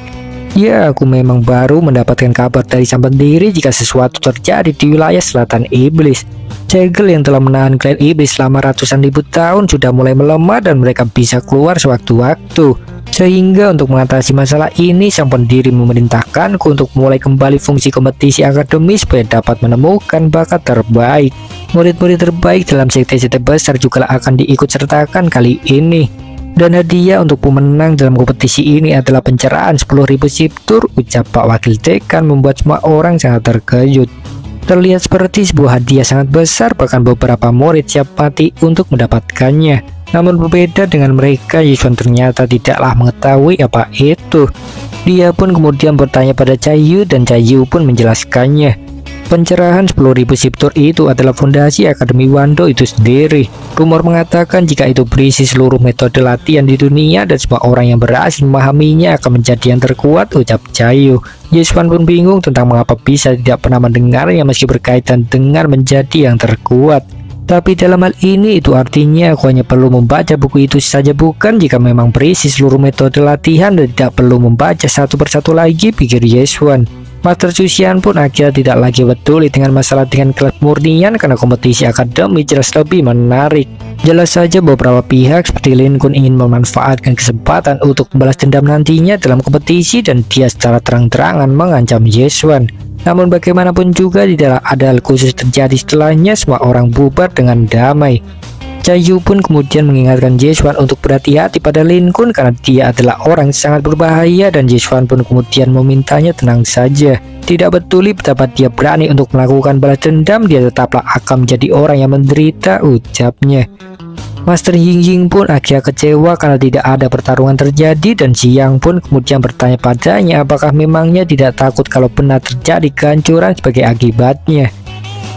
A: Ya, aku memang baru mendapatkan kabar dari sang pendiri jika sesuatu terjadi di wilayah selatan iblis. Segel yang telah menahan klan iblis selama ratusan ribu tahun sudah mulai melemah dan mereka bisa keluar sewaktu-waktu. Sehingga untuk mengatasi masalah ini, sang pendiri memerintahkanku untuk mulai kembali fungsi kompetisi akademis supaya dapat menemukan bakat terbaik. Murid-murid terbaik dalam sekte-sekte besar juga akan diikut sertakan kali ini. Dan hadiah untuk pemenang dalam kompetisi ini adalah pencerahan 10.000 siptur, ucap Pak Wakil Dekan membuat semua orang sangat terkejut. Terlihat seperti sebuah hadiah sangat besar, bahkan beberapa murid siap mati untuk mendapatkannya. Namun berbeda dengan mereka, Yesuan ternyata tidaklah mengetahui apa itu. Dia pun kemudian bertanya pada Caillou dan Caillou pun menjelaskannya. Pencerahan 10.000 siptur itu adalah fondasi Akademi Wando itu sendiri. Rumor mengatakan jika itu berisi seluruh metode latihan di dunia dan semua orang yang berhasil memahaminya akan menjadi yang terkuat, ucap Caillou. Yesuan pun bingung tentang mengapa bisa tidak pernah mendengarnya meski berkaitan dengan menjadi yang terkuat. Tapi dalam hal ini itu artinya aku hanya perlu membaca buku itu saja, bukan? Jika memang berisi seluruh metode latihan dan tidak perlu membaca satu persatu lagi, pikir Yesuan. Master Cusian pun akhirnya tidak lagi peduli dengan masalah dengan kelas murnian karena kompetisi akademi jelas lebih menarik. Jelas saja beberapa pihak seperti Lin Kun ingin memanfaatkan kesempatan untuk membalas dendam nantinya dalam kompetisi dan dia secara terang-terangan mengancam Yesuan. Namun bagaimanapun juga tidak ada hal khusus terjadi setelahnya, semua orang bubar dengan damai. Caillou pun kemudian mengingatkan Yesuan untuk berhati-hati pada Lin Kun karena dia adalah orang sangat berbahaya dan Yesuan pun kemudian memintanya tenang saja. Tidak peduli betapa dia berani untuk melakukan balas dendam, dia tetaplah akan menjadi orang yang menderita, ucapnya. Master Ying pun akhirnya kecewa karena tidak ada pertarungan terjadi dan Xiang pun kemudian bertanya padanya apakah memangnya tidak takut kalau benar terjadi kehancuran sebagai akibatnya.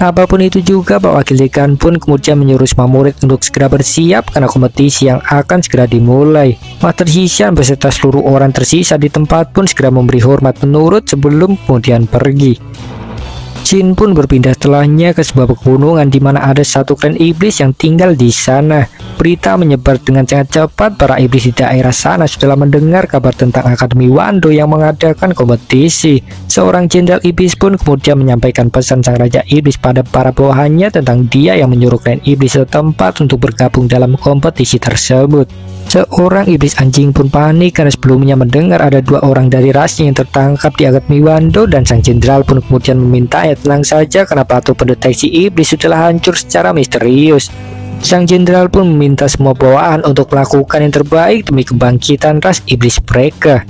A: Apapun itu juga, Pak Wakil Dekan pun kemudian menyuruh semua murid untuk segera bersiap karena kompetisi yang akan segera dimulai. Master Xishan beserta seluruh orang tersisa di tempat pun segera memberi hormat menurut sebelum kemudian pergi. Jin pun berpindah setelahnya ke sebuah pegunungan di mana ada satu klan iblis yang tinggal di sana. Berita menyebar dengan sangat cepat. Para iblis di daerah sana setelah mendengar kabar tentang Akademi Wando yang mengadakan kompetisi. Seorang jenderal iblis pun kemudian menyampaikan pesan sang raja iblis pada para bawahannya tentang dia yang menyuruh klan iblis setempat untuk bergabung dalam kompetisi tersebut. Seorang iblis anjing pun panik karena sebelumnya mendengar ada 2 orang dari rasnya yang tertangkap di Akademi Wando dan sang jenderal pun kemudian memintanya tenang saja karena patuh pendeteksi iblis sudahlah hancur secara misterius. Sang jenderal pun meminta semua bawahan untuk melakukan yang terbaik demi kebangkitan ras iblis mereka.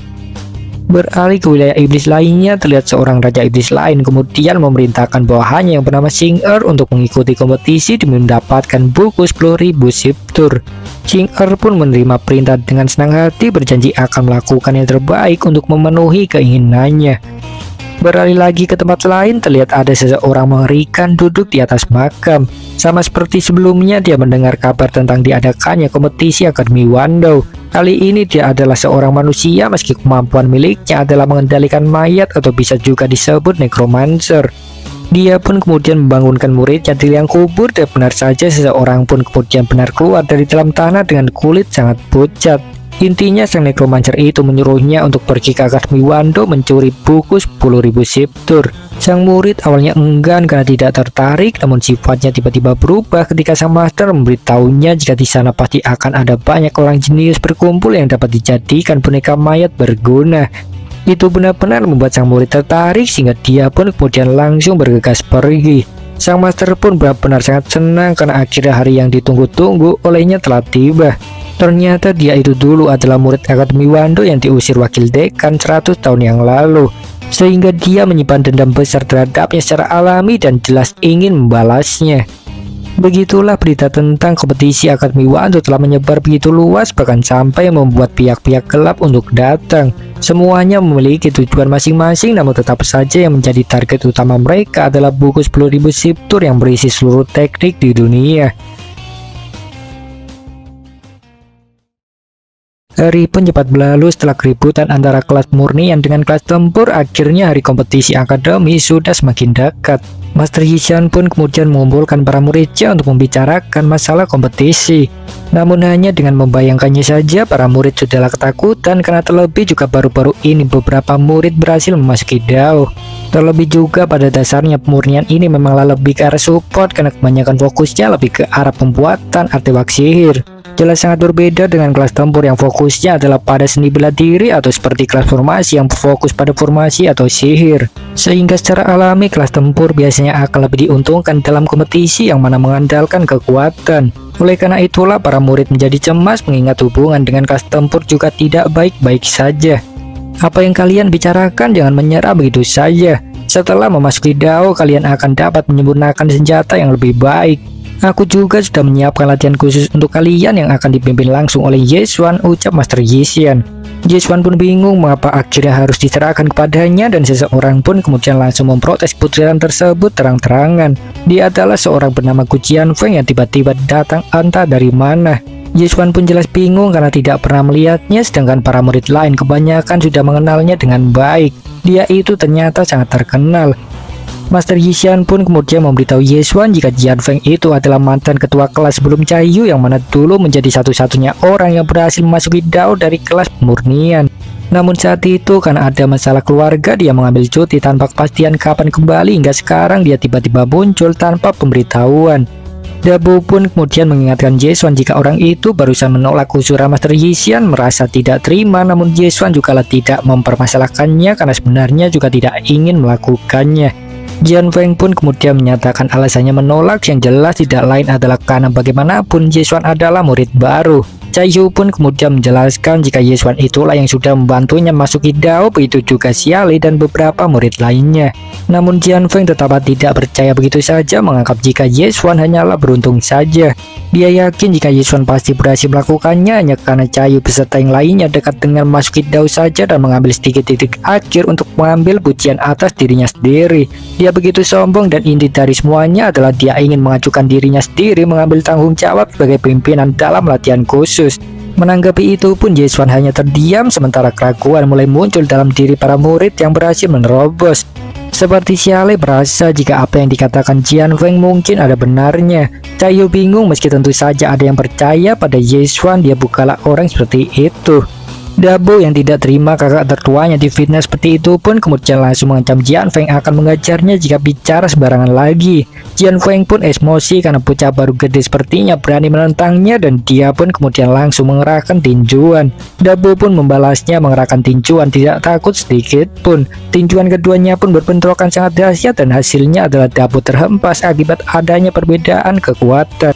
A: Beralih ke wilayah iblis lainnya, terlihat seorang raja iblis lain kemudian memerintahkan bawahannya yang bernama Sing-Er untuk mengikuti kompetisi demi mendapatkan buku 10.000 siptur. Sing-Er pun menerima perintah dengan senang hati, berjanji akan melakukan yang terbaik untuk memenuhi keinginannya. Beralih lagi ke tempat lain, terlihat ada seseorang mengerikan duduk di atas makam. Sama seperti sebelumnya, dia mendengar kabar tentang diadakannya kompetisi Akademi Wando. Kali ini dia adalah seorang manusia meski kemampuan miliknya adalah mengendalikan mayat atau bisa juga disebut necromancer. Dia pun kemudian membangunkan muridnya di liang kubur, dan benar saja seseorang pun kemudian benar keluar dari dalam tanah dengan kulit sangat pucat. Intinya sang necromancer itu menyuruhnya untuk pergi ke Akademi Wando mencuri buku 10.000 siptur. Sang murid awalnya enggan karena tidak tertarik, namun sifatnya tiba-tiba berubah ketika sang master memberitahunya jika di sana pasti akan ada banyak orang jenius berkumpul yang dapat dijadikan boneka mayat berguna. Itu benar-benar membuat sang murid tertarik sehingga dia pun kemudian langsung bergegas pergi. Sang master pun benar-benar sangat senang karena akhirnya hari yang ditunggu-tunggu olehnya telah tiba. Ternyata dia itu dulu adalah murid Akademi Wando yang diusir wakil dekan 100 tahun yang lalu, sehingga dia menyimpan dendam besar terhadapnya secara alami dan jelas ingin membalasnya. Begitulah berita tentang kompetisi Akademi Wando telah menyebar begitu luas, bahkan sampai membuat pihak-pihak gelap untuk datang. Semuanya memiliki tujuan masing-masing, namun tetap saja yang menjadi target utama mereka adalah buku 10.000 siptur yang berisi seluruh teknik di dunia. Hari pun cepat berlalu setelah keributan antara kelas murnian dengan kelas tempur. Akhirnya hari kompetisi akademi sudah semakin dekat. Master Yishan pun kemudian mengumpulkan para muridnya untuk membicarakan masalah kompetisi. Namun hanya dengan membayangkannya saja para murid sudahlah ketakutan, karena terlebih juga baru-baru ini beberapa murid berhasil memasuki Dao. Terlebih juga pada dasarnya pemurnian ini memanglah lebih ke arah support, karena kebanyakan fokusnya lebih ke arah pembuatan artefak sihir. Jelas sangat berbeda dengan kelas tempur yang fokusnya adalah pada seni bela diri, atau seperti kelas formasi yang fokus pada formasi atau sihir. Sehingga secara alami kelas tempur biasanya akan lebih diuntungkan dalam kompetisi yang mana mengandalkan kekuatan. Oleh karena itulah para murid menjadi cemas mengingat hubungan dengan kelas tempur juga tidak baik-baik saja. Apa yang kalian bicarakan jangan menyerah begitu saja. Setelah memasuki Dao, kalian akan dapat menyempurnakan senjata yang lebih baik. Aku juga sudah menyiapkan latihan khusus untuk kalian yang akan dipimpin langsung oleh Yeswan, ucap Master Yishan. Yeswan pun bingung mengapa akhirnya harus diserahkan kepadanya, dan seseorang pun kemudian langsung memprotes putiran tersebut terang-terangan. Dia adalah seorang bernama Gu Jianfeng yang tiba-tiba datang entah dari mana. Yeswan pun jelas bingung karena tidak pernah melihatnya, sedangkan para murid lain kebanyakan sudah mengenalnya dengan baik. Dia itu ternyata sangat terkenal. Master Yishan pun kemudian memberitahu Yeswan jika Jianfeng itu adalah mantan ketua kelas sebelum Cahayu, yang mana dulu menjadi satu-satunya orang yang berhasil memasuki Dao dari kelas pemurnian. Namun saat itu karena ada masalah keluarga, dia mengambil cuti tanpa kepastian kapan kembali, hingga sekarang dia tiba-tiba muncul tanpa pemberitahuan. Dabu pun kemudian mengingatkan Yeswan jika orang itu barusan menolak usulan Master Yishan, merasa tidak terima, namun Yeswan juga tidak mempermasalahkannya karena sebenarnya juga tidak ingin melakukannya. Jianfeng pun kemudian menyatakan alasannya menolak, yang jelas tidak lain adalah karena bagaimanapun Yeswan adalah murid baru. Cahayu pun kemudian menjelaskan jika Yeswan itulah yang sudah membantunya masuki Dao, begitu juga Xiali dan beberapa murid lainnya. Namun Jianfeng tetap tidak percaya begitu saja, menganggap jika Yeswan hanyalah beruntung saja. Dia yakin jika Yeswan pasti berhasil melakukannya hanya karena Cahayu beserta yang lainnya dekat dengan masuki Dao saja dan mengambil sedikit titik akhir untuk mengambil pujian atas dirinya sendiri. Dia begitu sombong, dan inti dari semuanya adalah dia ingin mengajukan dirinya sendiri mengambil tanggung jawab sebagai pimpinan dalam latihan khusus. Menanggapi itu pun Yeswan hanya terdiam, sementara keraguan mulai muncul dalam diri para murid yang berhasil menerobos. Seperti Xiali merasa jika apa yang dikatakan Jianfeng mungkin ada benarnya. Cahayu bingung meski tentu saja ada yang percaya pada Yeswan, dia bukanlah orang seperti itu. Dabu yang tidak terima kakak tertuanya difitnah seperti itu pun kemudian langsung mengancam Jianfeng akan mengajarnya jika bicara sembarangan lagi. Jianfeng pun emosi karena bocah baru gede sepertinya berani menentangnya, dan dia pun kemudian langsung mengerahkan tinjuan. Dabu pun membalasnya mengerahkan tinjuan tidak takut sedikit pun. Tinjuan keduanya pun berbentrokan sangat dahsyat, dan hasilnya adalah Dabu terhempas akibat adanya perbedaan kekuatan.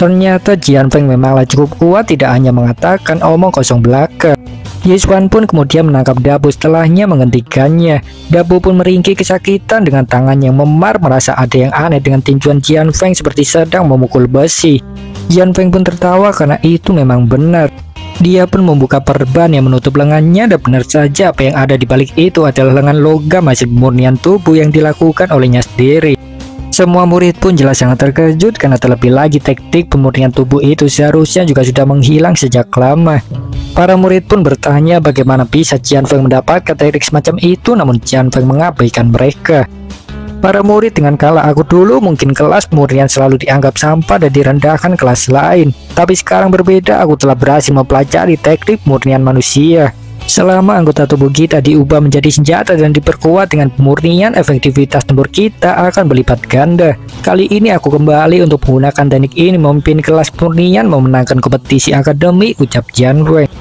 A: Ternyata Jian Feng memanglah cukup kuat, tidak hanya mengatakan omong kosong belaka. Yeswan pun kemudian menangkap Dabu setelahnya menghentikannya. Dabu pun meringkih kesakitan dengan tangan yang memar, merasa ada yang aneh dengan tinjuan Jian Feng seperti sedang memukul besi. Jian Feng pun tertawa karena itu memang benar. Dia pun membuka perban yang menutup lengannya, dan benar saja apa yang ada di balik itu adalah lengan logam hasil pemurnian tubuh yang dilakukan olehnya sendiri. Semua murid pun jelas sangat terkejut karena terlebih lagi teknik pemurnian tubuh itu seharusnya juga sudah menghilang sejak lama. Para murid pun bertanya bagaimana bisa Jian Feng mendapatkan teknik semacam itu, namun Jian Feng mengabaikan mereka. Para murid dengan kala aku dulu mungkin kelas pemurnian selalu dianggap sampah dan direndahkan kelas lain. Tapi sekarang berbeda, aku telah berhasil mempelajari teknik pemurnian manusia. Selama anggota tubuh kita diubah menjadi senjata dan diperkuat dengan pemurnian, efektivitas tempur kita akan berlipat ganda. Kali ini aku kembali untuk menggunakan teknik ini memimpin kelas pemurnian memenangkan kompetisi akademik, ucap Jian Feng.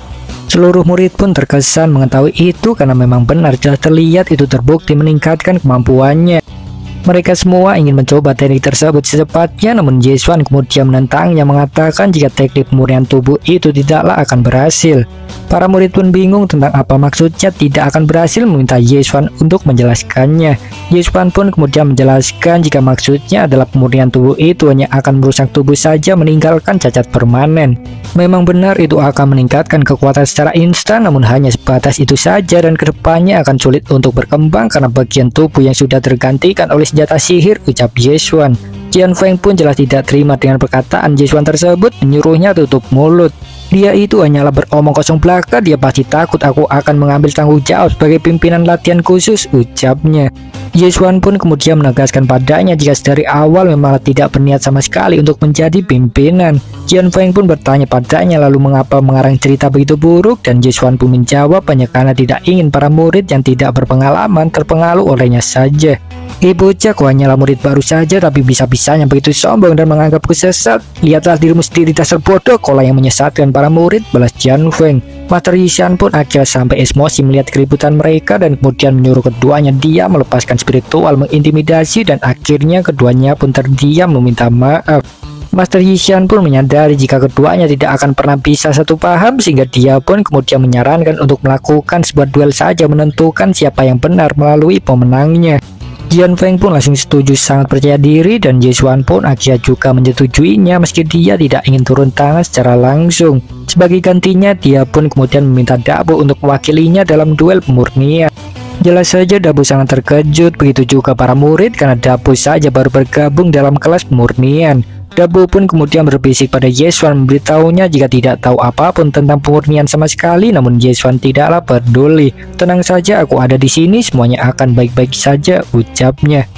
A: Seluruh murid pun terkesan mengetahui itu karena memang benar jelas terlihat itu terbukti meningkatkan kemampuannya. Mereka semua ingin mencoba teknik tersebut secepatnya, namun Yeswan kemudian menentangnya, mengatakan jika teknik pemurnian tubuh itu tidaklah akan berhasil. Para murid pun bingung tentang apa maksudnya tidak akan berhasil, meminta Yeswan untuk menjelaskannya. Yeswan pun kemudian menjelaskan jika maksudnya adalah pemurnian tubuh itu hanya akan merusak tubuh saja, meninggalkan cacat permanen. Memang benar itu akan meningkatkan kekuatan secara instan, namun hanya sebatas itu saja dan kedepannya akan sulit untuk berkembang karena bagian tubuh yang sudah tergantikan oleh senjata sihir, ucap Yeswan. Jian Feng pun jelas tidak terima dengan perkataan Yeswan tersebut, menyuruhnya tutup mulut. Dia itu hanyalah beromong kosong belaka, dia pasti takut aku akan mengambil tanggung jawab sebagai pimpinan latihan khusus, ucapnya. Yeswan pun kemudian menegaskan padanya jika dari awal memang tidak berniat sama sekali untuk menjadi pimpinan. Jian Feng pun bertanya padanya lalu mengapa mengarang cerita begitu buruk, dan Yeswan pun menjawab hanya karena tidak ingin para murid yang tidak berpengalaman terpengaruh olehnya saja. Bocah, kau hanyalah murid baru saja tapi bisa-bisanya begitu sombong dan menganggapku sesat. Lihatlah dirimu sendiri, dasar bodoh, kaulah yang menyesatkan para murid, balas Jian Feng. Master Yishan pun akhirnya sampai emosi melihat keributan mereka dan kemudian menyuruh keduanya diam, melepaskan spiritual, mengintimidasi, dan akhirnya keduanya pun terdiam meminta maaf. Master Yishan pun menyadari jika keduanya tidak akan pernah bisa satu paham, sehingga dia pun kemudian menyarankan untuk melakukan sebuah duel saja menentukan siapa yang benar melalui pemenangnya. Jian Feng pun langsung setuju, sangat percaya diri, dan Yeswan pun akhirnya juga menyetujuinya meski dia tidak ingin turun tangan secara langsung. Sebagai gantinya, dia pun kemudian meminta Dabu untuk mewakilinya dalam duel pemurnian. Jelas saja Dabu sangat terkejut, begitu juga para murid karena Dabu saja baru bergabung dalam kelas pemurnian. Dabu pun kemudian berbisik pada Yeswan, memberitahunya jika tidak tahu apapun tentang pemurnian sama sekali, namun Yeswan tidaklah peduli. Tenang saja, aku ada di sini, semuanya akan baik-baik saja, ucapnya.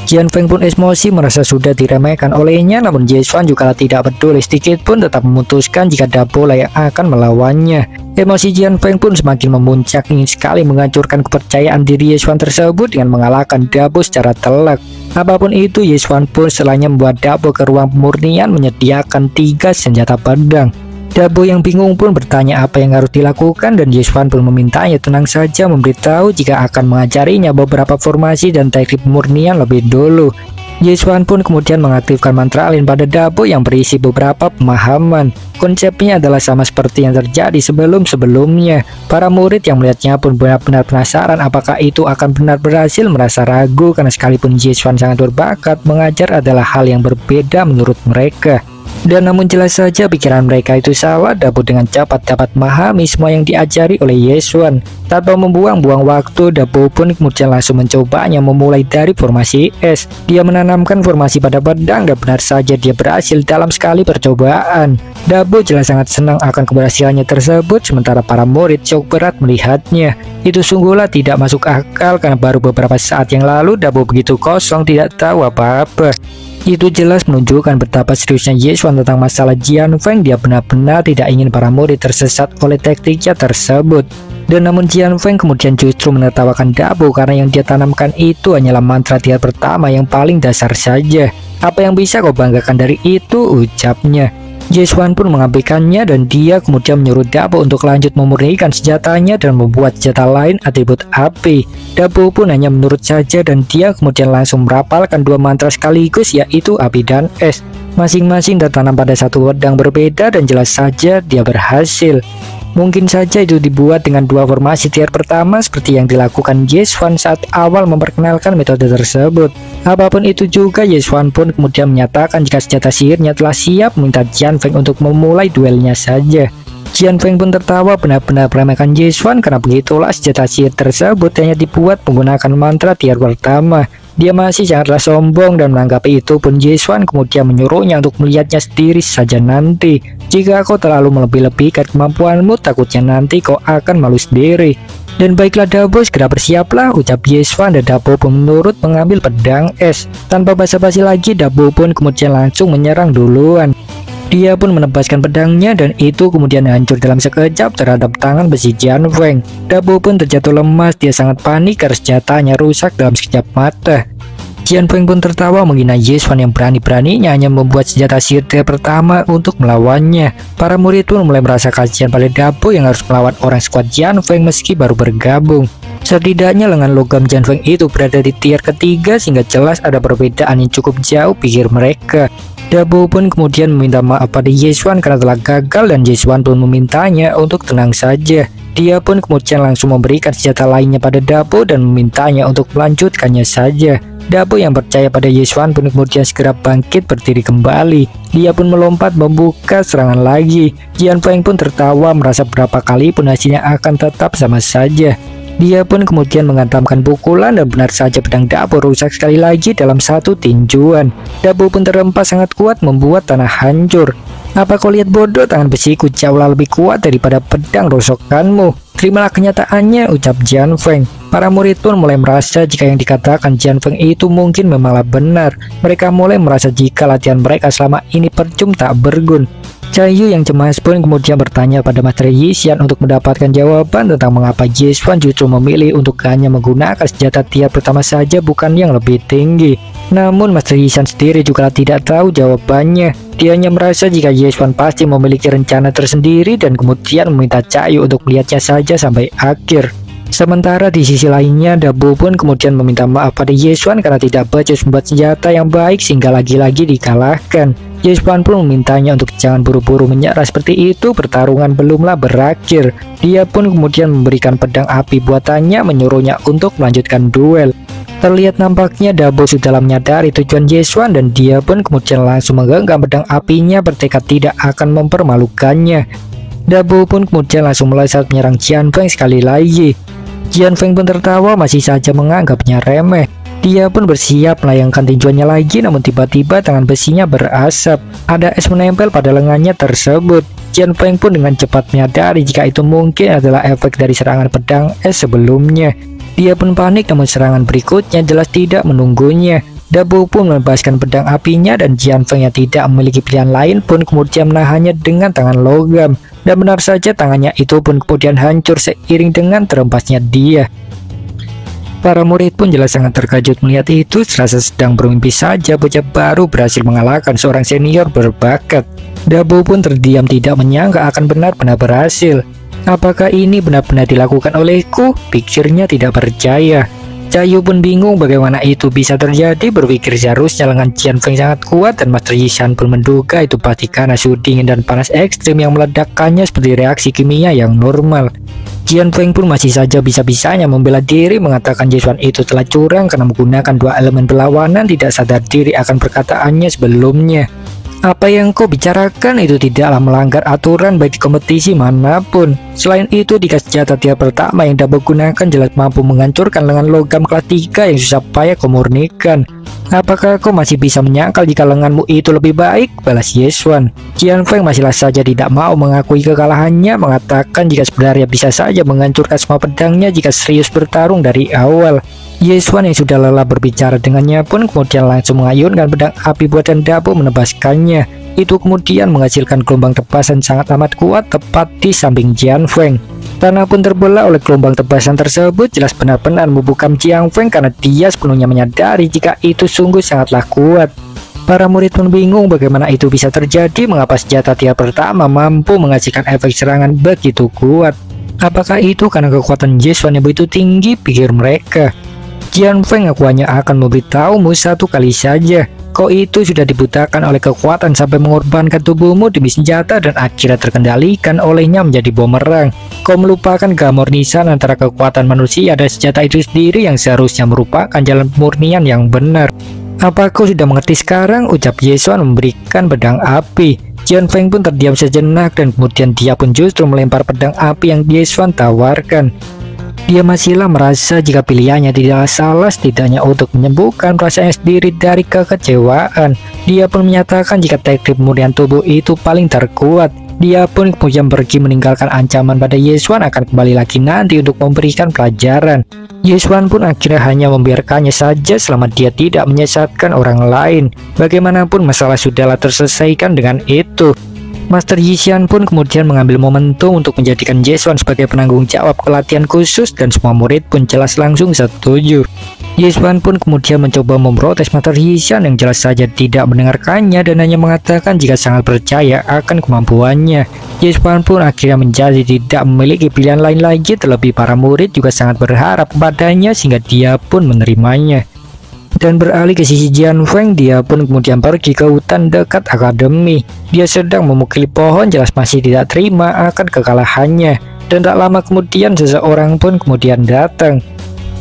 A: Jian Feng pun emosi, merasa sudah diremehkan olehnya, namun Yeswan juga tidak peduli sedikit pun, tetap memutuskan jika Dabu lah yang akan melawannya. Emosi Jian Feng pun semakin memuncak, ingin sekali menghancurkan kepercayaan diri Yeswan tersebut dengan mengalahkan Dabu secara telak. Apapun itu, Yeswan pun setelahnya membuat Dabu ke ruang pemurnian menyediakan 3 senjata pedang. Dabu yang bingung pun bertanya apa yang harus dilakukan, dan Yeswan pun memintanya tenang saja, memberitahu jika akan mengajarinya beberapa formasi dan teknik pemurnian lebih dulu. Yeswan pun kemudian mengaktifkan mantra lain pada Dabu yang berisi beberapa pemahaman. Konsepnya adalah sama seperti yang terjadi sebelum-sebelumnya. Para murid yang melihatnya pun benar-benar penasaran apakah itu akan benar berhasil, merasa ragu karena sekalipun Yeswan sangat berbakat, mengajar adalah hal yang berbeda menurut mereka. Dan namun jelas saja pikiran mereka itu salah. Dabu dengan cepat dapat memahami semua yang diajari oleh Yeswan. Tanpa membuang-buang waktu, Dabu pun kemudian langsung mencobanya, memulai dari formasi S. Dia menanamkan formasi pada pedang dan benar saja dia berhasil dalam sekali percobaan. Dabu jelas sangat senang akan keberhasilannya tersebut, sementara para murid shock berat melihatnya. Itu sungguhlah tidak masuk akal karena baru beberapa saat yang lalu Dabu begitu kosong, tidak tahu apa-apa. Itu jelas menunjukkan betapa seriusnya Yeswan tentang masalah Jian Feng. Dia benar-benar tidak ingin para murid tersesat oleh tekniknya tersebut. Dan namun Jian Feng kemudian justru menertawakan Dabu karena yang dia tanamkan itu hanyalah mantra tingkat pertama yang paling dasar saja. Apa yang bisa kau banggakan dari itu, ucapnya. Yeswan pun mengabaikannya dan dia kemudian menyuruh Dabu untuk lanjut memurnikan senjatanya dan membuat senjata lain atribut api. Dabu pun hanya menurut saja dan dia kemudian langsung merapalkan 2 mantra sekaligus, yaitu api dan es. Masing-masing tertanam pada satu pedang berbeda dan jelas saja dia berhasil. Mungkin saja itu dibuat dengan dua formasi tier pertama seperti yang dilakukan Yeswan saat awal memperkenalkan metode tersebut. Apapun itu juga, Yeswan pun kemudian menyatakan jika senjata sihirnya telah siap, meminta Jian Feng untuk memulai duelnya saja. Jian Feng pun tertawa benar-benar meremehkan Yeswan karena begitulah senjata sihir tersebut hanya dibuat menggunakan mantra tier pertama. Dia masih sangatlah sombong dan menanggapi itu pun Yeswan kemudian menyuruhnya untuk melihatnya sendiri saja nanti. Jika kau terlalu melebih-lebihkan kemampuanmu, takutnya nanti kau akan malu sendiri. Dan baiklah Dabo, segera bersiaplah, ucap Yeswan, dan Dabo pun menurut mengambil pedang es. Tanpa basa-basi lagi, Dabo pun kemudian langsung menyerang duluan. Dia pun menebaskan pedangnya dan itu kemudian hancur dalam sekejap terhadap tangan besi Jian Feng. Dabo pun terjatuh lemas, dia sangat panik karena senjatanya rusak dalam sekejap mata. Jian Feng pun tertawa menghina Yeswan yang berani-beraninya hanya membuat senjata sihir tier pertama untuk melawannya. Para murid pun mulai merasa kasihan pada Dabo yang harus melawan orang sekuat Jian Feng meski baru bergabung. Setidaknya lengan logam Jian Feng itu berada di tier ketiga sehingga jelas ada perbedaan yang cukup jauh, pikir mereka. Dabo pun kemudian meminta maaf pada Yeswan karena telah gagal dan Yeswan pun memintanya untuk tenang saja. Dia pun kemudian langsung memberikan senjata lainnya pada Dabo dan memintanya untuk melanjutkannya saja. Dabo yang percaya pada Yeswan pun kemudian segera bangkit berdiri kembali. Dia pun melompat membuka serangan lagi. Jian Feng pun tertawa merasa berapa kali pun hasilnya akan tetap sama saja. Dia pun kemudian menghantamkan pukulan dan benar saja pedang Dabo rusak sekali lagi dalam satu tinjuan. Dabo pun terhempas sangat kuat membuat tanah hancur. Apa kau lihat bodoh, tangan besiku jauhlah lebih kuat daripada pedang rosokanmu. Terimalah kenyataannya, ucap Jian Feng. Para murid pun mulai merasa jika yang dikatakan Jian Feng itu mungkin memanglah benar. Mereka mulai merasa jika latihan mereka selama ini percuma tak berguna. Cahayu yang cemas pun kemudian bertanya pada Master Yishan untuk mendapatkan jawaban tentang mengapa Yeswan justru memilih untuk hanya menggunakan senjata tier pertama saja bukan yang lebih tinggi. Namun Master Yishan sendiri juga tidak tahu jawabannya. Dia hanya merasa jika Yeswan pasti memiliki rencana tersendiri dan kemudian meminta Cahayu untuk melihatnya saja sampai akhir. Sementara di sisi lainnya, Dabo pun kemudian meminta maaf pada Yeswan karena tidak becus membuat senjata yang baik sehingga lagi-lagi dikalahkan. Yeswan pun memintanya untuk jangan buru-buru menyerah seperti itu, pertarungan belumlah berakhir. Dia pun kemudian memberikan pedang api buatannya, menyuruhnya untuk melanjutkan duel. Terlihat nampaknya Dabo sudah menyadari tujuan Yeswan dan dia pun kemudian langsung menggenggam pedang apinya bertekad tidak akan mempermalukannya. Dabo pun kemudian langsung melesat menyerang Jian Feng sekali lagi. Jian Feng pun tertawa, masih saja menganggapnya remeh. Dia pun bersiap melayangkan tinjuannya lagi, namun tiba-tiba tangan besinya berasap. Ada es menempel pada lengannya tersebut. Jian Feng pun dengan cepat menyadari jika itu mungkin adalah efek dari serangan pedang es sebelumnya. Dia pun panik, namun serangan berikutnya jelas tidak menunggunya. Dabo pun melepaskan pedang apinya dan Jian Feng yang tidak memiliki pilihan lain pun kemudian menahannya dengan tangan logam. Dan benar saja tangannya itu pun kemudian hancur seiring dengan terhempasnya dia. Para murid pun jelas sangat terkejut melihat itu, serasa sedang bermimpi saja bocah baru berhasil mengalahkan seorang senior berbakat. Dabo pun terdiam tidak menyangka akan benar-benar berhasil. Apakah ini benar-benar dilakukan olehku? Pikirnya tidak percaya. Cahayu pun bingung bagaimana itu bisa terjadi, berpikir seharusnya lengan Jian Feng sangat kuat dan Master Yishan pun menduga itu pasti karena suhu dingin dan panas ekstrim yang meledakkannya seperti reaksi kimia yang normal. Jian Feng pun masih saja bisa-bisanya membela diri mengatakan Yeswan itu telah curang karena menggunakan dua elemen berlawanan, tidak sadar diri akan perkataannya sebelumnya. Apa yang kau bicarakan itu tidaklah melanggar aturan baik di kompetisi manapun. Selain itu, di senjata tier pertama yang Dabo gunakan jelas mampu menghancurkan lengan logam kelas 3 yang susah payah kau murnikan. Apakah kau masih bisa menyangkal jika lenganmu itu lebih baik? Balas Yeswan. Jian Feng masihlah saja tidak mau mengakui kekalahannya, mengatakan jika sebenarnya bisa saja menghancurkan semua pedangnya jika serius bertarung dari awal. Yeswan yang sudah lelah berbicara dengannya pun kemudian langsung mengayunkan pedang api buatan Dabo menebaskannya. Itu kemudian menghasilkan gelombang tebasan sangat amat kuat tepat di samping Jian Feng. Tanah pun terbelah oleh gelombang tebasan tersebut, jelas benar-benar membukam Jian Feng karena dia sepenuhnya menyadari jika itu sungguh sangatlah kuat. Para murid pun bingung bagaimana itu bisa terjadi, mengapa senjata tier pertama mampu menghasilkan efek serangan begitu kuat. Apakah itu karena kekuatan Yeswan yang begitu tinggi, pikir mereka. Jian Feng, aku hanya akan memberitahumu satu kali saja. Kau itu sudah dibutakan oleh kekuatan sampai mengorbankan tubuhmu demi senjata dan akhirnya terkendalikan olehnya menjadi bumerang. Kau melupakan keharmonisan antara kekuatan manusia dan senjata itu sendiri yang seharusnya merupakan jalan pemurnian yang benar. Apa kau sudah mengerti sekarang? Ucap Ye Xuan memberikan pedang api. Jian Feng pun terdiam sejenak dan kemudian dia pun justru melempar pedang api yang Ye Xuan tawarkan. Dia masihlah merasa jika pilihannya tidaklah salah, setidaknya untuk menyembuhkan perasaannya sendiri dari kekecewaan. Dia pun menyatakan jika teknik pemurnian tubuh itu paling terkuat. Dia pun kemudian pergi meninggalkan ancaman pada Ye Xuan akan kembali lagi nanti untuk memberikan pelajaran. Ye Xuan pun akhirnya hanya membiarkannya saja selama dia tidak menyesatkan orang lain. Bagaimanapun masalah sudahlah terselesaikan dengan itu. Master Yi Xian pun kemudian mengambil momentum untuk menjadikan Ye Xuan sebagai penanggung jawab pelatihan khusus dan semua murid pun jelas langsung setuju. Ye Xuan pun kemudian mencoba memprotes Master Yi Xian yang jelas saja tidak mendengarkannya dan hanya mengatakan jika sangat percaya akan kemampuannya. Ye Xuan pun akhirnya menjadi tidak memiliki pilihan lain lagi, terlebih para murid juga sangat berharap kepadanya sehingga dia pun menerimanya. Dan beralih ke sisi Jian Feng, dia pun kemudian pergi ke hutan dekat akademi. Dia sedang memukuli pohon, jelas masih tidak terima akan kekalahannya. Dan tak lama kemudian seseorang pun kemudian datang.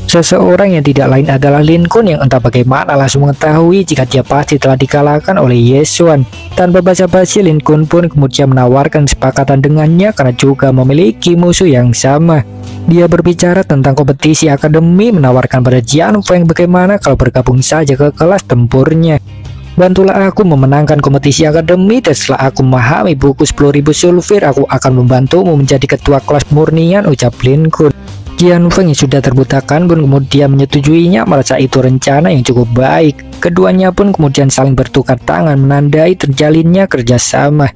A: Seseorang yang tidak lain adalah Lin Kun yang entah bagaimana langsung mengetahui jika dia pasti telah dikalahkan oleh Ye Xuan. Tanpa basa-basi, Lin Kun pun kemudian menawarkan kesepakatan dengannya karena juga memiliki musuh yang sama. Dia berbicara tentang kompetisi akademi, menawarkan pada Jian Feng bagaimana kalau bergabung saja ke kelas tempurnya. Bantulah aku memenangkan kompetisi akademi dan setelah aku memahami buku 10.000 sulfur, aku akan membantumu menjadi ketua kelas murnian, ucap Lin Kun. Jian Feng yang sudah terbutakan pun kemudian menyetujuinya, merasa itu rencana yang cukup baik. Keduanya pun kemudian saling bertukar tangan menandai terjalinnya kerjasama.